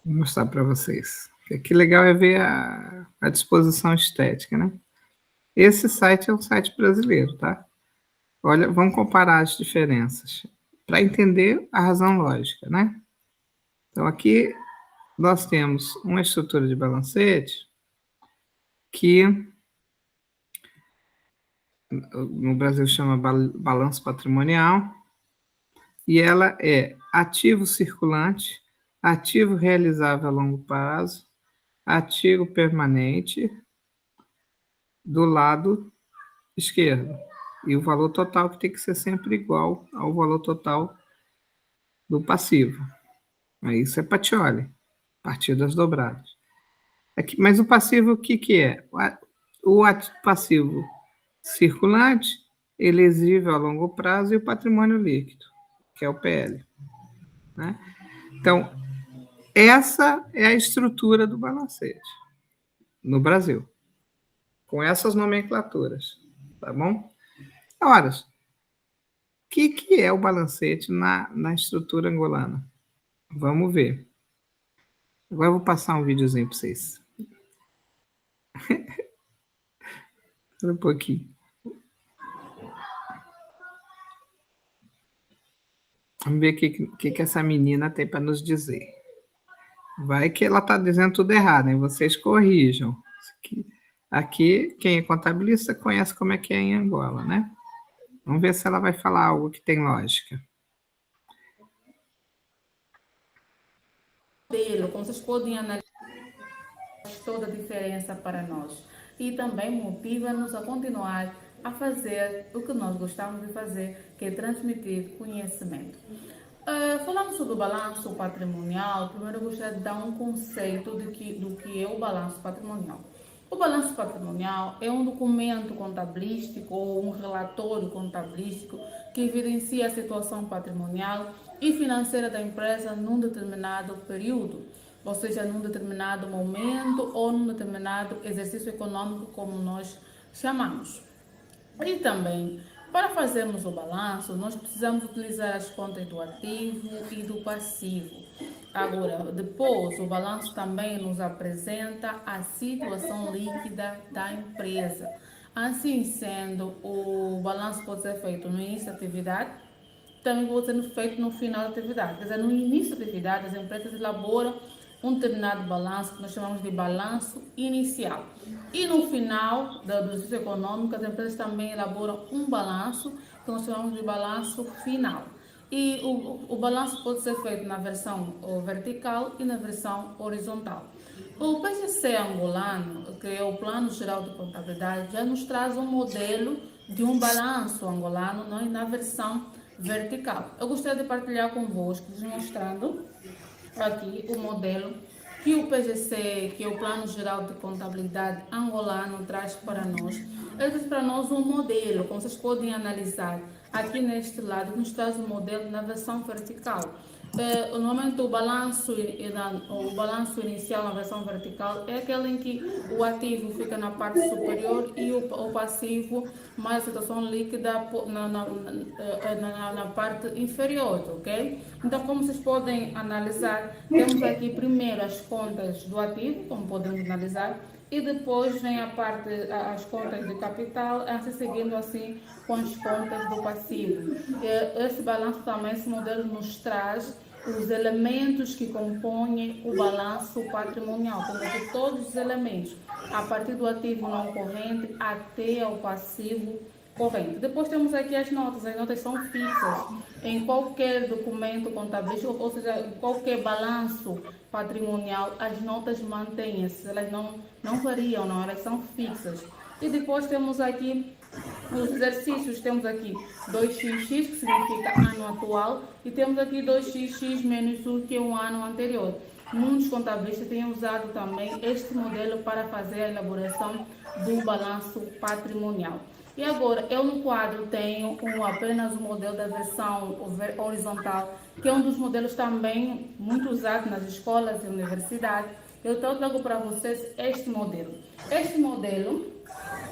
Vou mostrar para vocês. Que legal é ver a disposição estética, né? Esse site é um site brasileiro, tá? Olha, vamos comparar as diferenças para entender a razão lógica, né? Então, aqui nós temos uma estrutura de balancete que no Brasil chama balanço patrimonial, e ela é ativo circulante, ativo realizável a longo prazo, ativo permanente do lado esquerdo. E o valor total que tem que ser sempre igual ao valor total do passivo. Isso é Pacioli, partidas dobradas. Aqui, mas o passivo, o que é? O passivo circulante, ele é exível a longo prazo, e o patrimônio líquido, que é o PL. Né? Então, essa é a estrutura do balancete no Brasil, com essas nomenclaturas, tá bom? Ora, o que é o balancete na estrutura angolana? Vamos ver. Agora eu vou passar um videozinho para vocês. Um pouquinho. Vamos ver o que essa menina tem para nos dizer. Vai que ela está dizendo tudo errado, hein? Vocês corrijam. Aqui, quem é contabilista conhece como é que é em Angola, né? Vamos ver se ela vai falar algo que tem lógica. Como vocês podem analisar, toda a diferença para nós. E também motiva-nos a continuar a fazer o que nós gostamos de fazer, que é transmitir conhecimento. Falando sobre o balanço patrimonial, primeiro eu gostaria de dar um conceito do que é o balanço patrimonial. O balanço patrimonial é um documento contabilístico ou um relatório contabilístico que evidencia a situação patrimonial e financeira da empresa num determinado período, ou seja, num determinado momento ou num determinado exercício econômico, como nós chamamos. E também, para fazermos o balanço, nós precisamos utilizar as contas do ativo e do passivo. Agora, depois, o balanço também nos apresenta a situação líquida da empresa. Assim sendo, o balanço pode ser feito no início da atividade, também pode ser feito no final da atividade. Quer dizer, no início da atividade, as empresas elaboram um determinado balanço, que nós chamamos de balanço inicial. E no final do exercício econômico, as empresas também elaboram um balanço, que nós chamamos de balanço final. E o balanço pode ser feito na versão vertical e na versão horizontal. O PGC angolano, que é o Plano Geral de Contabilidade, já nos traz um modelo de um balanço angolano na versão vertical. Eu gostaria de partilhar convosco, mostrando aqui o modelo que o PGC, que é o Plano Geral de Contabilidade angolano, traz para nós. Ele traz para nós um modelo, como vocês podem analisar aqui neste lado, nos traz o modelo na versão vertical. Normalmente o balanço inicial na versão vertical é aquele em que o ativo fica na parte superior e o passivo mais a situação líquida na parte inferior, ok? Então, como vocês podem analisar, temos aqui primeiro as contas do ativo, como podemos analisar, e depois vem as contas de capital, assim seguindo assim com as contas do passivo. Esse balanço também, esse modelo nos traz os elementos que compõem o balanço patrimonial, como aqui todos os elementos, a partir do ativo não corrente até o passivo corrente. Depois temos aqui as notas são fixas em qualquer documento contabilístico, ou seja, em qualquer balanço patrimonial, as notas mantêm-se, elas não variam, não, elas são fixas. E depois temos aqui os exercícios, temos aqui 2xx, que significa ano atual, e temos aqui 2xx menos o que é um ano anterior. Muitos contabilistas têm usado também este modelo para fazer a elaboração do balanço patrimonial. E agora, eu no quadro tenho apenas o modelo da versão horizontal, que é um dos modelos também muito usados nas escolas e universidades. Eu trago para vocês este modelo. Este modelo,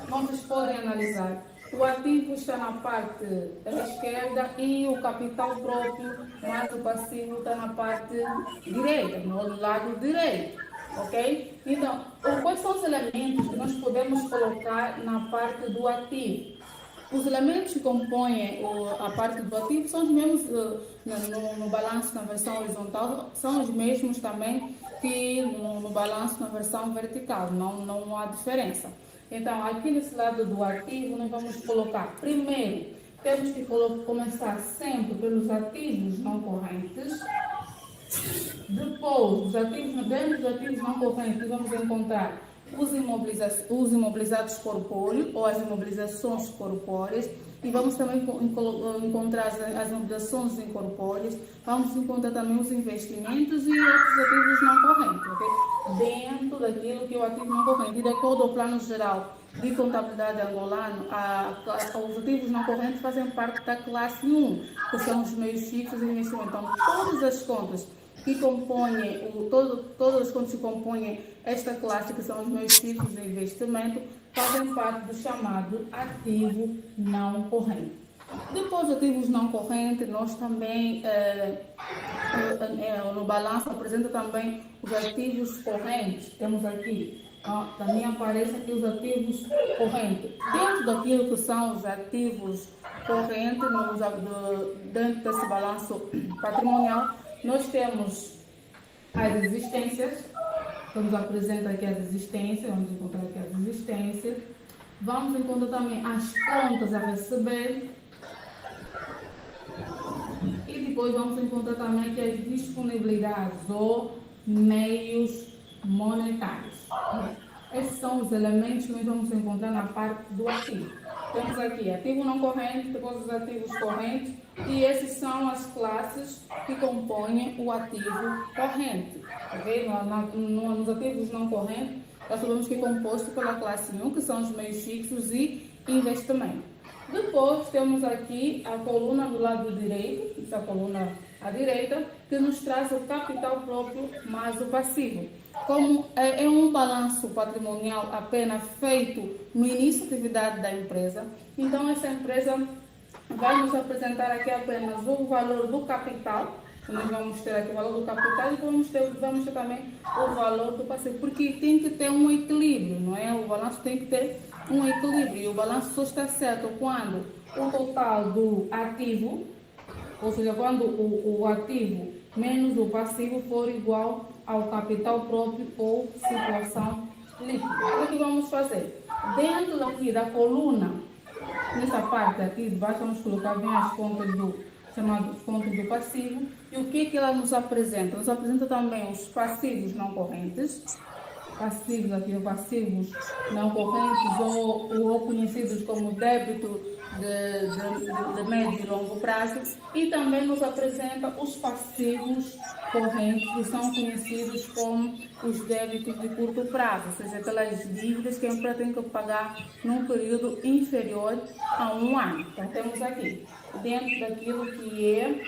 vocês podem analisar, o ativo está na parte esquerda e o capital próprio, mas o passivo está na parte direita, no lado direito, ok? Então, quais são os elementos que nós podemos colocar na parte do ativo? Os elementos que compõem a parte do ativo são os mesmos no balanço na versão horizontal, são os mesmos também que no balanço na versão vertical, não há diferença. Então, aqui nesse lado do ativo, nós vamos colocar, primeiro, temos que começar sempre pelos ativos não correntes. Depois, dentro dos ativos não correntes, vamos encontrar os imobilizados corpóreos ou as imobilizações corpóreas, e vamos também encontrar as imobilizações incorpóreas, vamos encontrar também os investimentos e outros ativos não correntes, ok? Dentro daquilo que é o ativo não corrente. E de acordo com o Plano Geral de Contabilidade angolano, os ativos não correntes fazem parte da classe 1, que são os meios fixos e investimentos. Então, todas as contas que compõem, todas as contas que compõem esta classe, que são os meios fixos de investimento, fazem parte do chamado ativo não corrente. Depois dos ativos não correntes, nós também, no balanço, apresenta também os ativos correntes. Temos aqui, também aparece aqui os ativos correntes. Dentro daquilo que são os ativos correntes, dentro desse balanço patrimonial, nós temos as existências, que nos apresenta aqui as existências, vamos encontrar aqui as existências. Vamos encontrar também as contas a receber. E depois vamos encontrar também aqui as disponibilidades ou meios monetários. Esses são os elementos que nós vamos encontrar na parte do ativo. Temos aqui ativo não corrente, depois os ativos correntes, e esses são as classes que compõem o ativo corrente. Okay? Nos ativos não correntes, nós sabemos que é composto pela classe 1, que são os meios fixos e investimento. Depois temos aqui a coluna do lado direito, essa coluna à direita, que nos traz o capital próprio mais o passivo. Como é um balanço patrimonial apenas feito no início da atividade da empresa, então essa empresa vai nos apresentar aqui apenas o valor do capital. Nós vamos ter aqui o valor do capital e vamos ter também o valor do passivo, porque tem que ter um equilíbrio, não é? O balanço tem que ter um equilíbrio, e o balanço só está certo quando o total do ativo, ou seja, quando o ativo menos o passivo for igual ao capital próprio ou situação líquida. O que vamos fazer? Dentro daqui da coluna, nessa parte aqui de baixo, vamos colocar bem as contas chamadas contas do passivo. E o que ela nos apresenta? Nos apresenta também os passivos não correntes, passivos não correntes ou conhecidos como débito de médio e longo prazo, e também nos apresenta os passivos correntes, que são conhecidos como os débitos de curto prazo, ou seja, aquelas dívidas que a empresa tem que pagar num período inferior a 1 ano. Então, temos aqui, dentro daquilo que é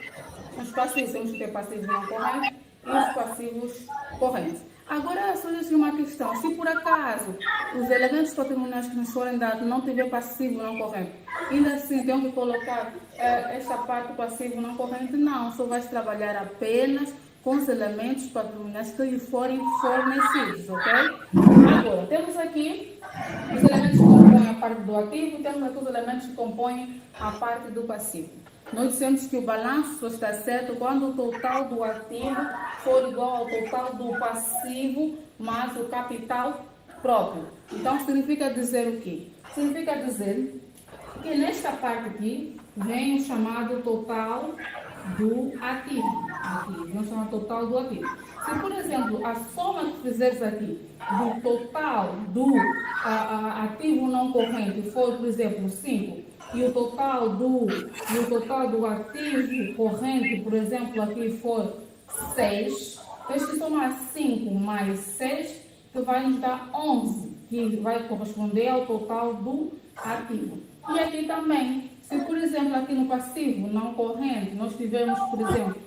os passivos, temos que ter passivos não correntes e os passivos correntes. Agora, surge uma questão: se por acaso os elementos patrimoniais que nos forem dados não tiver passivo não corrente, ainda assim temos que colocar esta parte passivo não corrente? Não, só vais trabalhar apenas com os elementos patrimoniais que lhe forem fornecidos, ok? Agora, temos aqui os elementos que compõem a parte do ativo e temos aqui os elementos que compõem a parte do passivo. Nós dissemos que o balanço só está certo quando o total do ativo for igual ao total do passivo mais o capital próprio. Então, significa dizer o quê? Significa dizer que nesta parte aqui vem o chamado total do ativo. Aqui, vem o chamado total do ativo. Se, por exemplo, a soma que fizeres aqui do total do ativo não corrente for, por exemplo, 5, e o total do ativo corrente, por exemplo, aqui for 6, tens que somar 5 mais 6, que vai nos dar 11, que vai corresponder ao total do ativo. E aqui também, se por exemplo aqui no passivo não corrente, nós tivemos, por exemplo,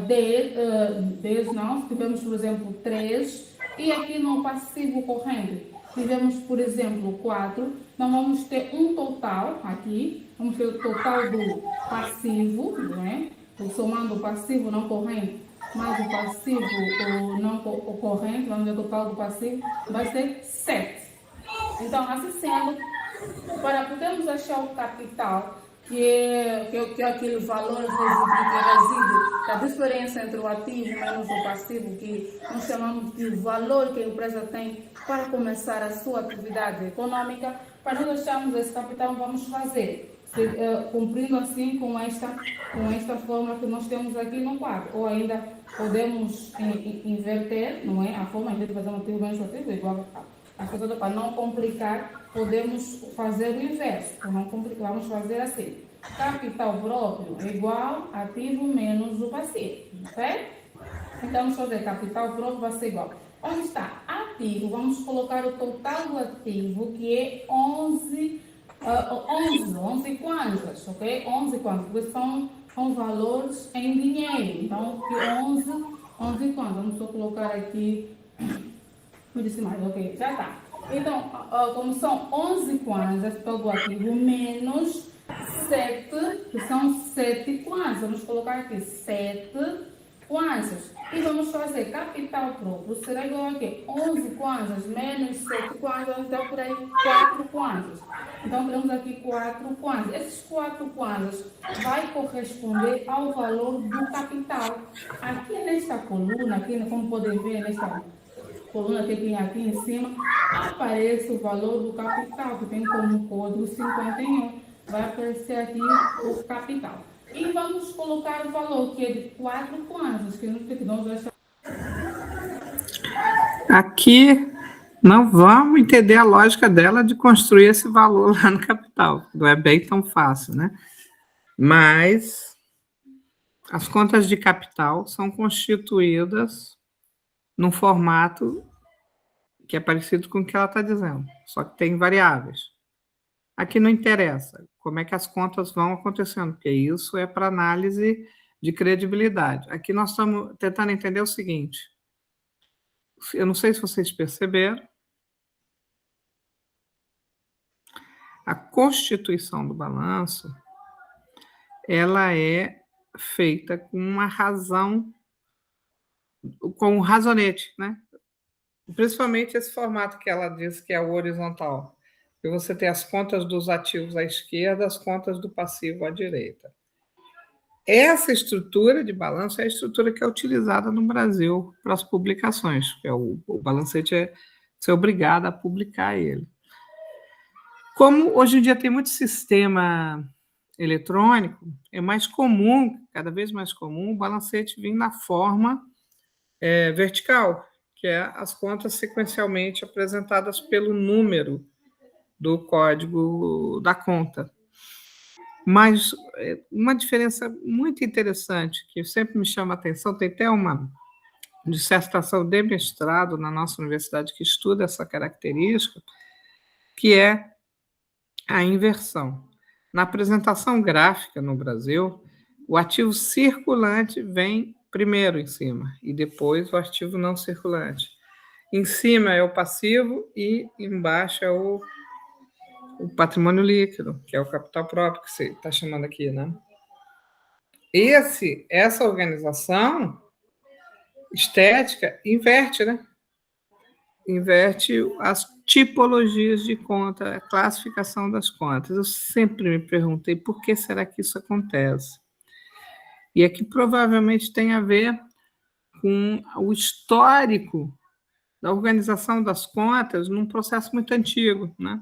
10 não, se tivemos, por exemplo, 3, e aqui no passivo corrente tivemos, por exemplo, 4, então vamos ter um total aqui, vamos ter o total do passivo, né? Somando o passivo não corrente mais o passivo não corrente, vamos ver o total do passivo, vai ser 7. Então, assim sendo, para podermos achar o capital, que é aquele valor residual, a diferença entre o ativo menos o passivo, que nós chamamos de valor que a empresa tem para começar a sua atividade econômica, para nós acharmos esse capital, vamos fazer, cumprindo assim com esta forma que nós temos aqui no quadro, ou ainda podemos inverter, não é? A forma, em vez de fazer um ativo menos o ativo, igual a coisa, para não complicar, podemos fazer o inverso, para não complicar, vamos fazer assim: capital próprio é igual a ativo menos o passivo, ok? Então vamos fazer capital próprio vai ser igual. Onde está ativo? Vamos colocar o total do ativo, que é 11 kwanzas, ok? 11 kwanzas, porque são valores em dinheiro. Então, aqui 11 kwanzas. Vamos só colocar aqui no decimal, ok? Já está. Então, como são 11 kwanzas, todo o ativo, menos 7, que são 7 kwanzas. Vamos colocar aqui 7 kwanzas. E vamos fazer capital próprio, será igual a quê? 11 kwanzas menos 7 kwanzas, então por aí 4 kwanzas. Então temos aqui 4 kwanzas. Esses 4 kwanzas vai corresponder ao valor do capital. Aqui nesta coluna, aqui, como podem ver nesta coluna que tem aqui em cima, aparece o valor do capital, que tem como código 51. Vai aparecer aqui o capital. E vamos colocar o valor, que é de 4 kwanzas, que nós achamos. Aqui não vamos entender a lógica dela de construir esse valor lá no capital. Não é bem tão fácil, né? Mas as contas de capital são constituídas num formato que é parecido com o que ela está dizendo, só que tem variáveis. Aqui não interessa como é que as contas vão acontecendo, porque isso é para análise de credibilidade. Aqui nós estamos tentando entender o seguinte: eu não sei se vocês perceberam, a constituição do balanço, ela é feita com uma razão, com um razonete, né? Principalmente esse formato que ela diz que é o horizontal. E você tem as contas dos ativos à esquerda, as contas do passivo à direita. Essa estrutura de balanço é a estrutura que é utilizada no Brasil para as publicações, que é o balancete é ser obrigado a publicar ele. Como hoje em dia tem muito sistema eletrônico, é mais comum, cada vez mais comum, o balancete vir na forma vertical, que é as contas sequencialmente apresentadas pelo número do código da conta. Mas uma diferença muito interessante, que sempre me chama a atenção, tem até uma dissertação de mestrado na nossa universidade que estuda essa característica, que é a inversão. Na apresentação gráfica no Brasil, o ativo circulante vem primeiro em cima, e depois o ativo não circulante. Em cima é o passivo e embaixo é o patrimônio líquido, que é o capital próprio, que você está chamando aqui, né? Essa organização estética inverte, né? Inverte as tipologias de conta, a classificação das contas. Eu sempre me perguntei por que será que isso acontece. E é que provavelmente tem a ver com o histórico da organização das contas num processo muito antigo, né?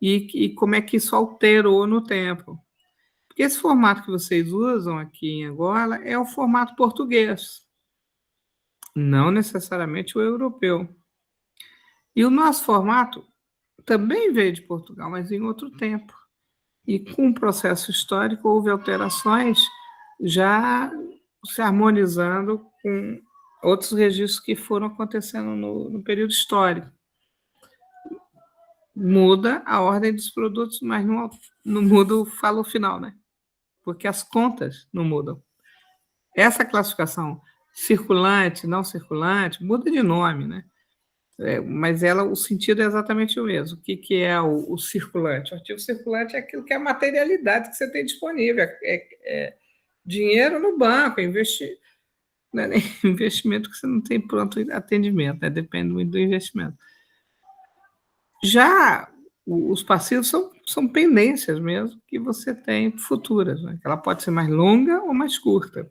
E como é que isso alterou no tempo. Porque esse formato que vocês usam aqui em Angola é o formato português, não necessariamente o europeu. E o nosso formato também veio de Portugal, mas em outro tempo. E com o processo histórico houve alterações já se harmonizando com outros registros que foram acontecendo no período histórico. Muda a ordem dos produtos, mas não muda o valor final, né? Porque as contas não mudam. Essa classificação circulante, não circulante, muda de nome, né? Mas o sentido é exatamente o mesmo. O que é o circulante? O ativo circulante é aquilo que é a materialidade que você tem disponível, é dinheiro no banco, não é nem investimento que você não tem pronto atendimento, né? Depende muito do investimento. Já os passivos são pendências mesmo que você tem futuras, né? Ela pode ser mais longa ou mais curta.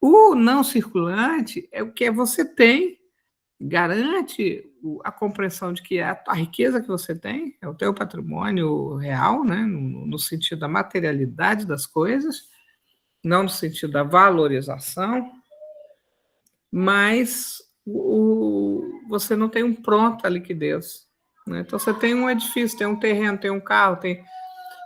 O não circulante é o que você tem, garante a compreensão de que a riqueza que você tem é o teu patrimônio real, né? No sentido da materialidade das coisas, não no sentido da valorização, mas você não tem pronta liquidez, né? Então, você tem um edifício, tem um terreno, tem um carro, tem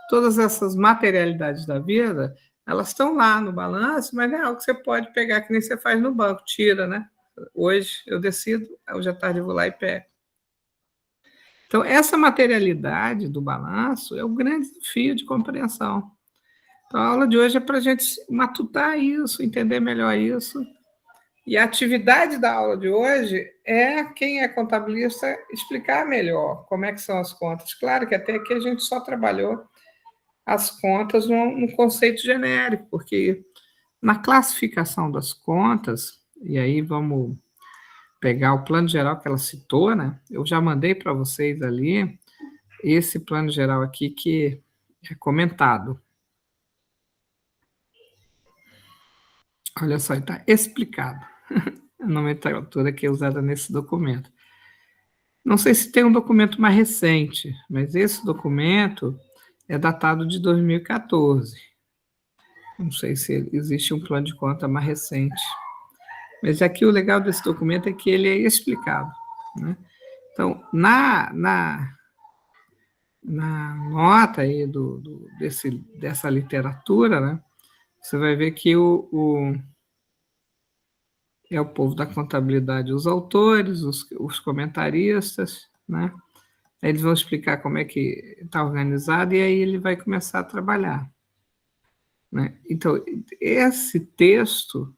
todas essas materialidades da vida, elas estão lá no balanço, mas é algo que você pode pegar, que nem você faz no banco, tira, né? Hoje eu decido, hoje à tarde eu vou lá e pego. Então, essa materialidade do balanço é o grande desafio de compreensão. Então, a aula de hoje é para a gente matutar isso, entender melhor isso. E a atividade da aula de hoje é quem é contabilista explicar melhor como é que são as contas. Claro que até aqui a gente só trabalhou as contas num conceito genérico, porque na classificação das contas, e aí vamos pegar o plano geral que ela citou, né? Eu já mandei para vocês ali esse plano geral aqui que é comentado. Olha só, está explicado. A nomenclatura que é usada nesse documento. Não sei se tem um documento mais recente, mas esse documento é datado de 2014. Não sei se existe um plano de conta mais recente. Mas aqui o legal desse documento é que ele é explicado, né? Então, na nota aí dessa literatura, né, você vai ver que é o povo da contabilidade, os autores, os comentaristas, né? Aí eles vão explicar como é que está organizado e aí ele vai começar a trabalhar, né? Então, esse texto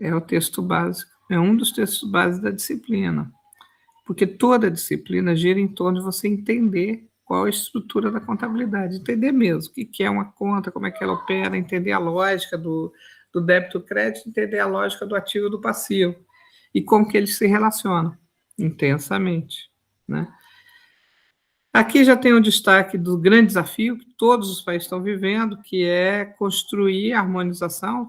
é o texto básico, é um dos textos básicos da disciplina, porque toda a disciplina gira em torno de você entender qual é a estrutura da contabilidade, entender mesmo o que é uma conta, como é que ela opera, entender a lógica do débito e crédito, entender a lógica do ativo e do passivo, e como que eles se relacionam intensamente, né? Aqui já tem um destaque do grande desafio que todos os países estão vivendo, que é construir a harmonização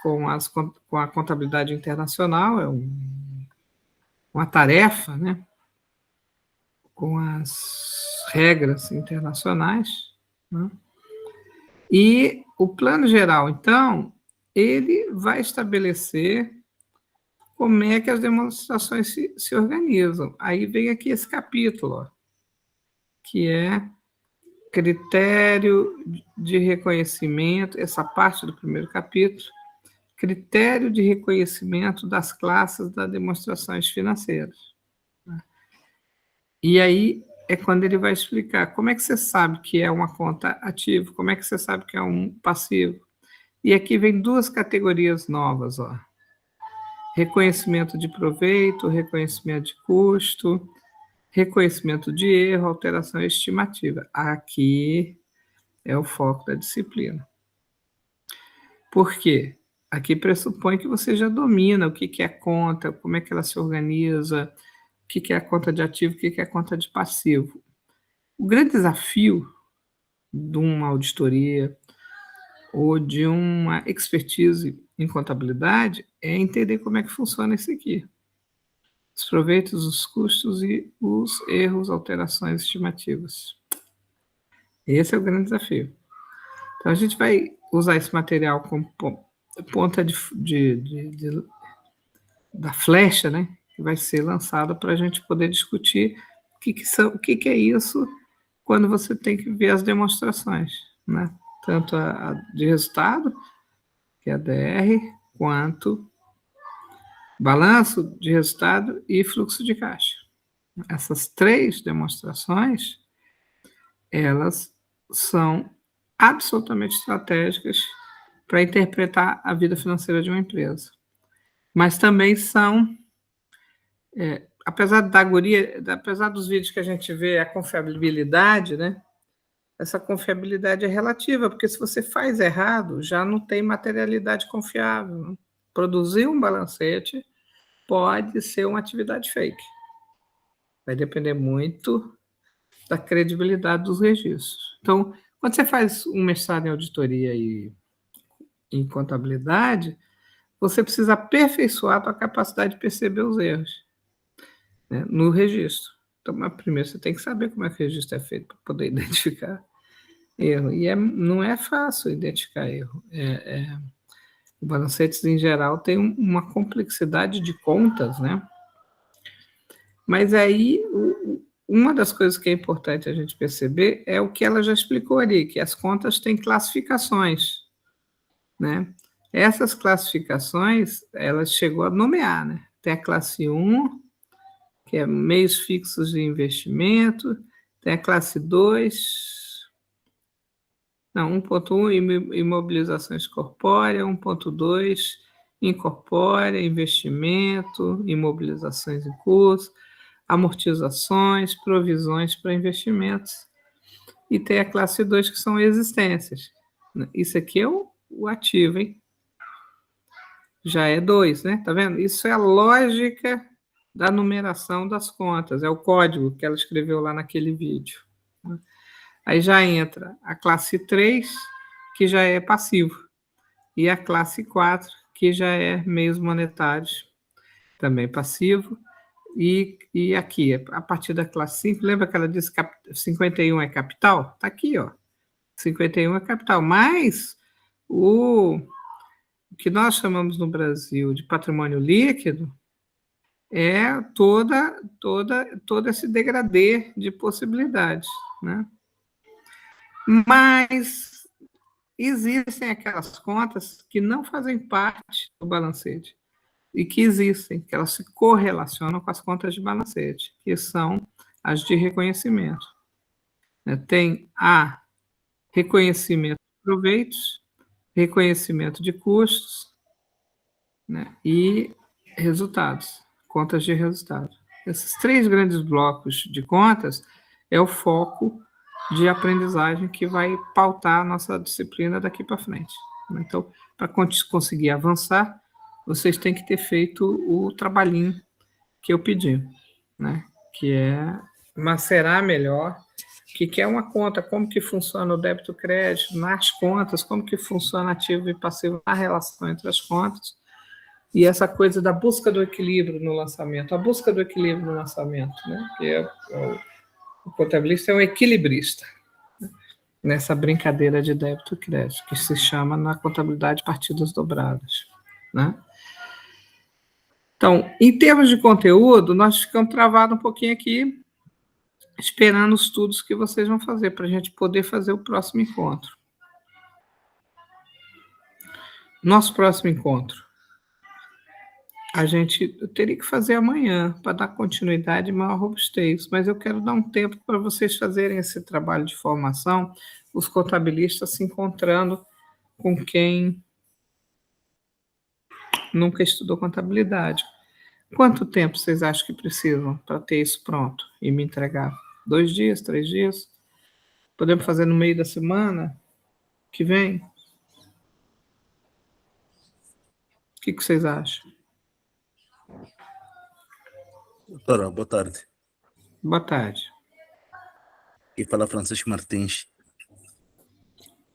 com a contabilidade internacional, é uma tarefa, né? Com as regras internacionais, né? E o plano geral, então, ele vai estabelecer como é que as demonstrações se organizam. Aí vem aqui esse capítulo, ó, que é critério de reconhecimento, essa parte do primeiro capítulo, critério de reconhecimento das classes das demonstrações financeiras. E aí é quando ele vai explicar como é que você sabe que é uma conta ativa, como é que você sabe que é um passivo. E aqui vem duas categorias novas, ó. Reconhecimento de proveito, reconhecimento de custo, reconhecimento de erro, alteração estimativa. Aqui é o foco da disciplina. Por quê? Aqui pressupõe que você já domina o que é a conta, como é que ela se organiza, o que é a conta de ativo, o que é a conta de passivo. O grande desafio de uma auditoria ou de uma expertise em contabilidade é entender como é que funciona isso aqui. Os proveitos, os custos e os erros, alterações estimativas. Esse é o grande desafio. Então, a gente vai usar esse material como ponta da flecha, né, que vai ser lançada para a gente poder discutir o que é isso quando você tem que ver as demonstrações, né? Tanto a de resultado, que é a DR, quanto balanço de resultado e fluxo de caixa. Essas três demonstrações, elas são absolutamente estratégicas para interpretar a vida financeira de uma empresa. Mas também são, apesar dos vídeos que a gente vê, a confiabilidade, né? Essa confiabilidade é relativa, porque se você faz errado, já não tem materialidade confiável, né? Produzir um balancete pode ser uma atividade fake. Vai depender muito da credibilidade dos registros. Então, quando você faz um mestrado em auditoria e em contabilidade, você precisa aperfeiçoar a sua capacidade de perceber os erros, né, no registro. Então, primeiro você tem que saber como é que o registro é feito para poder identificar erro. E não é fácil identificar erro. Os balancetes, em geral, têm uma complexidade de contas, né? Mas aí, uma das coisas que é importante a gente perceber é o que ela já explicou ali, que as contas têm classificações, né? Essas classificações, ela chegou a nomear, né? Tem a classe 1, que é meios fixos de investimento, tem a classe 2, não, 1.1, imobilizações corpóreas, 1.2, incorpórea, investimento, imobilizações em curso, amortizações, provisões para investimentos. E tem a classe 2, que são existências. Isso aqui é o ativo, hein? Já é 2, né? Tá vendo? Isso é a lógica da numeração das contas, é o código que ela escreveu lá naquele vídeo. Aí já entra a classe 3, que já é passivo, e a classe 4, que já é meios monetários, também passivo, e aqui, a partir da classe 5, lembra que ela disse que 51 é capital? Está aqui, ó. 51 é capital, mas o que nós chamamos no Brasil de patrimônio líquido é todo esse degradê de possibilidades, né? Mas existem aquelas contas que não fazem parte do balancete e que existem, que elas se correlacionam com as contas de balancete, que são as de reconhecimento. Tem a reconhecimento de proveitos, reconhecimento de custos, né, e resultados, contas de resultado. Esses três grandes blocos de contas é o foco de aprendizagem que vai pautar a nossa disciplina daqui para frente. Então, para conseguir avançar, vocês têm que ter feito o trabalhinho que eu pedi, né? Que é macerar melhor o que é uma conta, como que funciona o débito e crédito nas contas, como que funciona ativo e passivo na relação entre as contas, e essa coisa da busca do equilíbrio no lançamento, a busca do equilíbrio no lançamento, né? Que o contabilista é um equilibrista, né, nessa brincadeira de débito e crédito, que se chama na contabilidade partidas dobradas, né? Então, em termos de conteúdo, nós ficamos travados um pouquinho aqui, esperando os estudos que vocês vão fazer, para a gente poder fazer o próximo encontro. Nosso próximo encontro, eu teria que fazer amanhã, para dar continuidade e maior robustez, mas eu quero dar um tempo para vocês fazerem esse trabalho de formação, os contabilistas se encontrando com quem nunca estudou contabilidade. Quanto tempo vocês acham que precisam para ter isso pronto e me entregar? 2 dias, 3 dias? Podemos fazer no meio da semana que vem? O que vocês acham? Doutora, boa tarde. Boa tarde. E fala Francisco Martins.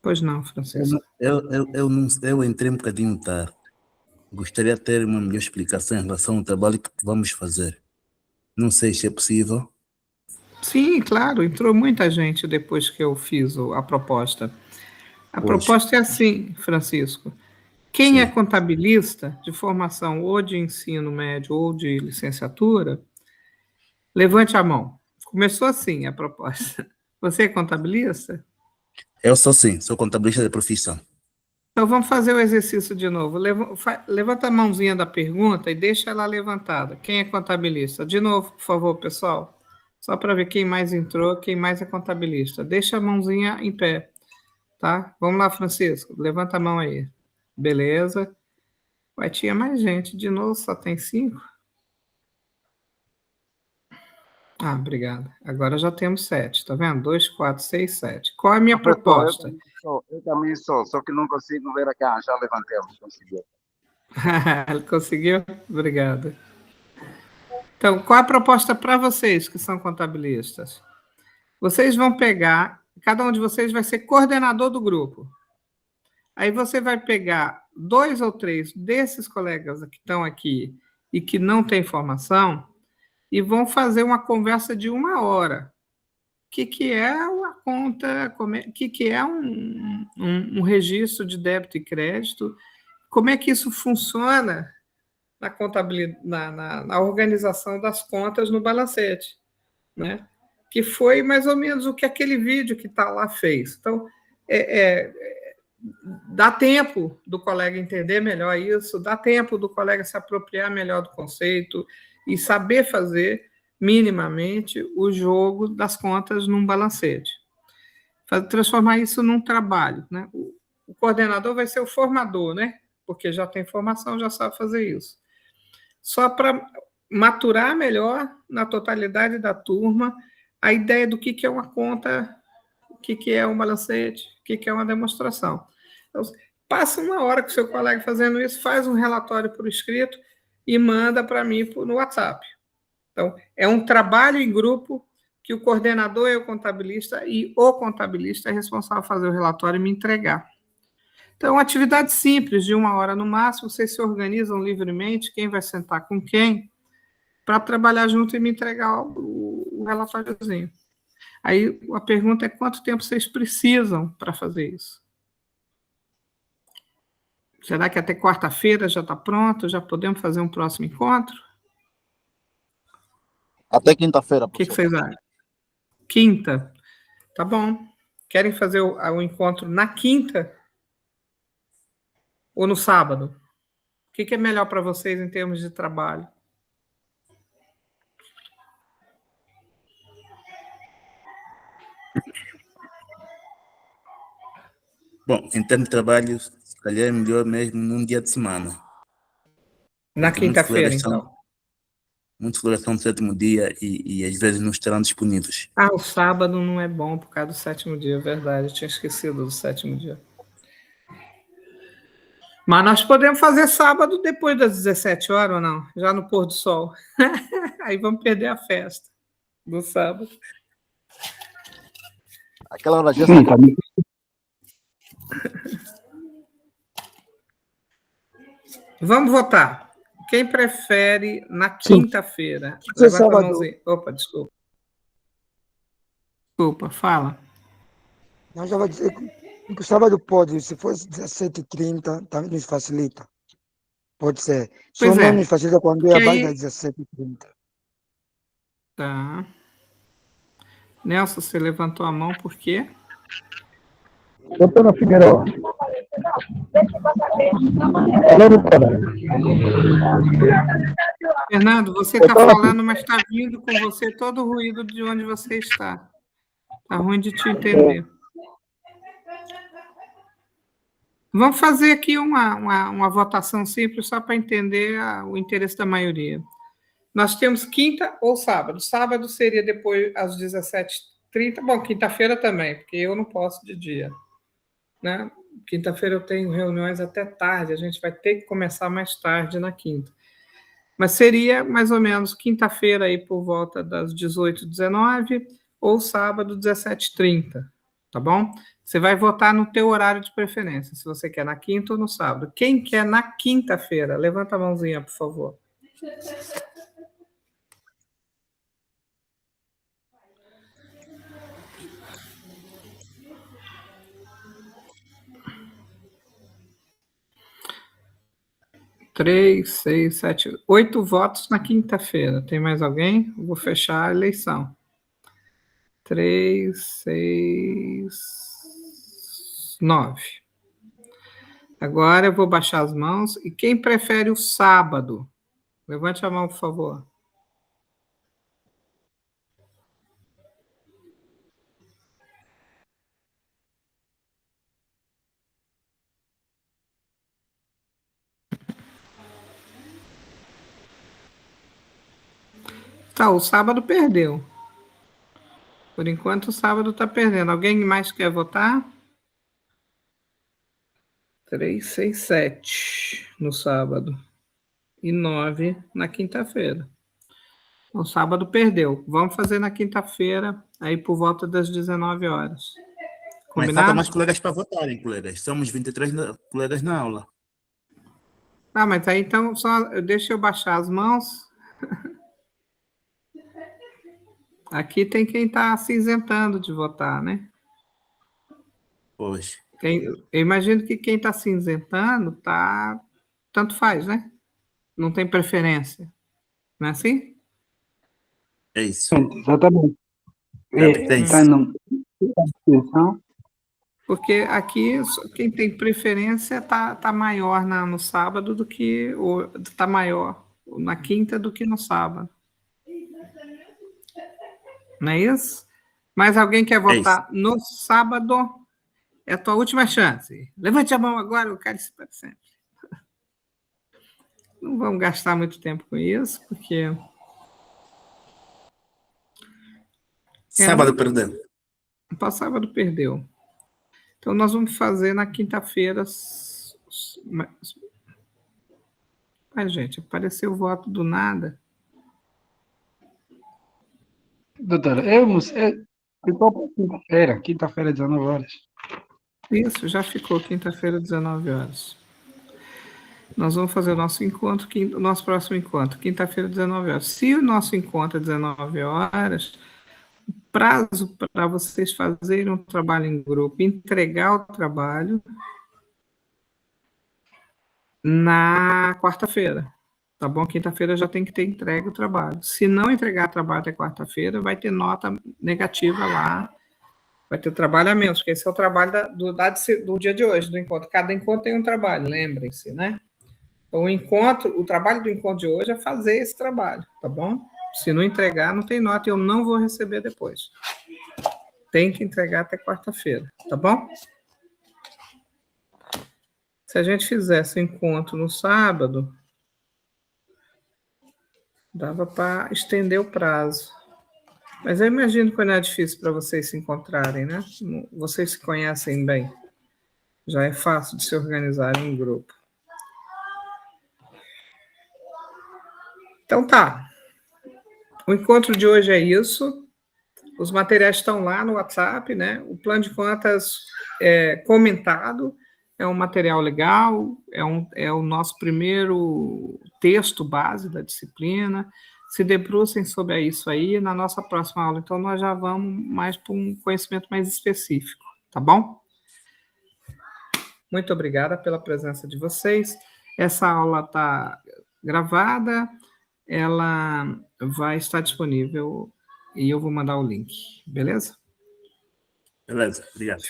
Pois não, Francisco. Eu entrei um bocadinho tarde. Gostaria de ter uma melhor explicação em relação ao trabalho que vamos fazer. Não sei se é possível. Sim, claro, entrou muita gente depois que eu fiz a proposta. A proposta é assim, Francisco. Quem é contabilista de formação ou de ensino médio ou de licenciatura, levante a mão. Começou assim a proposta. Você é contabilista? Eu sou sim, sou contabilista de profissão. Então vamos fazer o exercício de novo. Levanta a mãozinha da pergunta e deixa ela levantada. Quem é contabilista? De novo, por favor, pessoal. Só para ver quem mais entrou, quem mais é contabilista. Deixa a mãozinha em pé, tá? Vamos lá, Francisco. Levanta a mão aí. Beleza. Vai, tinha mais gente. De novo, só tem 5? Ah, obrigado. Agora já temos 7, tá vendo? 2, 4, 6, 7. Qual é a minha proposta? Eu também sou, só que não consigo ver aqui. Já levantei, conseguiu. Ele conseguiu? Obrigado. Então, qual é a proposta para vocês que são contabilistas? Vocês vão pegar, cada um de vocês vai ser coordenador do grupo. Aí você vai pegar 2 ou 3 desses colegas que estão aqui e que não têm formação e vão fazer uma conversa de 1 hora. O que é uma conta, o que é um registro de débito e crédito, como é que isso funciona na contabilidade, na organização das contas no balancete, né? Que foi mais ou menos o que aquele vídeo que está lá fez. Então, dá tempo do colega entender melhor isso, dá tempo do colega se apropriar melhor do conceito e saber fazer minimamente o jogo das contas num balancete. Transformar isso num trabalho, né? O coordenador vai ser o formador, né? Porque já tem formação, já sabe fazer isso. Só para maturar melhor na totalidade da turma a ideia do que é uma conta, o que é um balancete, o que é uma demonstração. Então, passa 1 hora com o seu colega fazendo isso, faz um relatório por escrito e manda para mim no WhatsApp. Então, é um trabalho em grupo que o coordenador é o contabilista e o contabilista é responsável por fazer o relatório e me entregar. Então, é uma atividade simples, de 1 hora no máximo, vocês se organizam livremente, quem vai sentar com quem, para trabalhar junto e me entregar o relatóriozinho. Aí, a pergunta é quanto tempo vocês precisam para fazer isso? Será que até quarta-feira já está pronto? Já podemos fazer um próximo encontro? Até quinta-feira, O que vocês acham? Quinta? Tá bom. Querem fazer o encontro na quinta? Ou no sábado? O que é melhor para vocês em termos de trabalho? Bom, em termos de trabalho, se calhar é melhor mesmo num dia de semana. Na quinta-feira, então. Muitos colegas estão no 7º dia e às vezes não estarão disponíveis. Ah, o sábado não é bom por causa do 7º dia, é verdade. Eu tinha esquecido do 7º dia. Mas nós podemos fazer sábado depois das 17 horas ou não? Já no pôr do sol. Aí vamos perder a festa do sábado. Aquela hora já Vamos votar. Quem prefere na quinta-feira? Levanta a mãozinha. Opa, desculpa. Desculpa, fala. Não, já vou dizer que o sábado pode, se fosse 17h30, também nos facilita. Pode ser. Só não nos facilita quando é abaixo das 17h30. Tá. Nelson, você levantou a mão por quê? Doutora Figueiredo. Alô, doutora. Fernando, você está falando, mas está vindo com você todo o ruído de onde você está. Está ruim de te entender. Vamos fazer aqui uma votação simples só para entender o interesse da maioria. Nós temos quinta ou sábado. Sábado seria depois às 17h30. Bom, quinta-feira também, porque eu não posso de dia. Né? Quinta-feira eu tenho reuniões até tarde, a gente vai ter que começar mais tarde na quinta. Mas seria mais ou menos quinta-feira aí por volta das 18h19 ou sábado 17h30, tá bom? Você vai votar no teu horário de preferência, se você quer na quinta ou no sábado. Quem quer na quinta-feira? Levanta a mãozinha, por favor. Três, 6, 7, 8 votos na quinta-feira. Tem mais alguém? Eu vou fechar a eleição. 3, 6, 9. Agora eu vou baixar as mãos. E quem prefere o sábado? Levante a mão, por favor. Tá, o sábado perdeu. Por enquanto, o sábado está perdendo. Alguém mais quer votar? 3, 6, 7 no sábado. E 9 na quinta-feira. O sábado perdeu. Vamos fazer na quinta-feira, aí por volta das 19 horas. Mas Combinado? falta mais colegas para votarem, colegas. Somos 23 colegas na aula. Ah, mas aí então, deixa eu baixar as mãos. Aqui tem quem está se isentando de votar, né? Pois. Eu imagino que quem está se isentando tanto faz, né? Não tem preferência. Não é assim? É isso. Exatamente. Está Porque aqui quem tem preferência tá maior no sábado do que está maior na quinta do que no sábado. Não é isso? Mais alguém quer votar no sábado? É a tua última chance. Levante a mão agora, eu quero isso para sempre. Não vamos gastar muito tempo com isso, porque... Sábado perdeu. Sábado perdeu. Então, nós vamos fazer na quinta-feira... Mas, gente, apareceu o voto do nada. Doutora, ficou para quinta-feira, 19 horas. Isso, já ficou quinta-feira, 19 horas. Nós vamos fazer o nosso encontro, o nosso próximo encontro, quinta-feira, 19 horas. Se o nosso encontro é 19 horas, o prazo para vocês fazerem um trabalho em grupo, entregar o trabalho na quarta-feira. Tá bom? Quinta-feira já tem que ter entregue o trabalho. Se não entregar trabalho até quarta-feira, vai ter nota negativa lá, vai ter trabalho a menos, porque esse é o trabalho do dia de hoje, do encontro. Cada encontro tem um trabalho, lembrem-se, né? Então, o trabalho do encontro de hoje é fazer esse trabalho, tá bom? Se não entregar, não tem nota, eu não vou receber depois. Tem que entregar até quarta-feira, tá bom? Se a gente fizesse o encontro no sábado, dava para estender o prazo. Mas eu imagino que não é difícil para vocês se encontrarem, né? Vocês se conhecem bem. Já é fácil de se organizarem em grupo. Então tá. O encontro de hoje é isso. Os materiais estão lá no WhatsApp, né? O plano de contas comentado é um material legal, é o nosso primeiro texto base da disciplina. Se debrucem sobre isso aí na nossa próxima aula. Então, nós já vamos mais para um conhecimento mais específico, tá bom? Muito obrigada pela presença de vocês. Essa aula está gravada, ela vai estar disponível e eu vou mandar o link, beleza? Beleza, obrigado.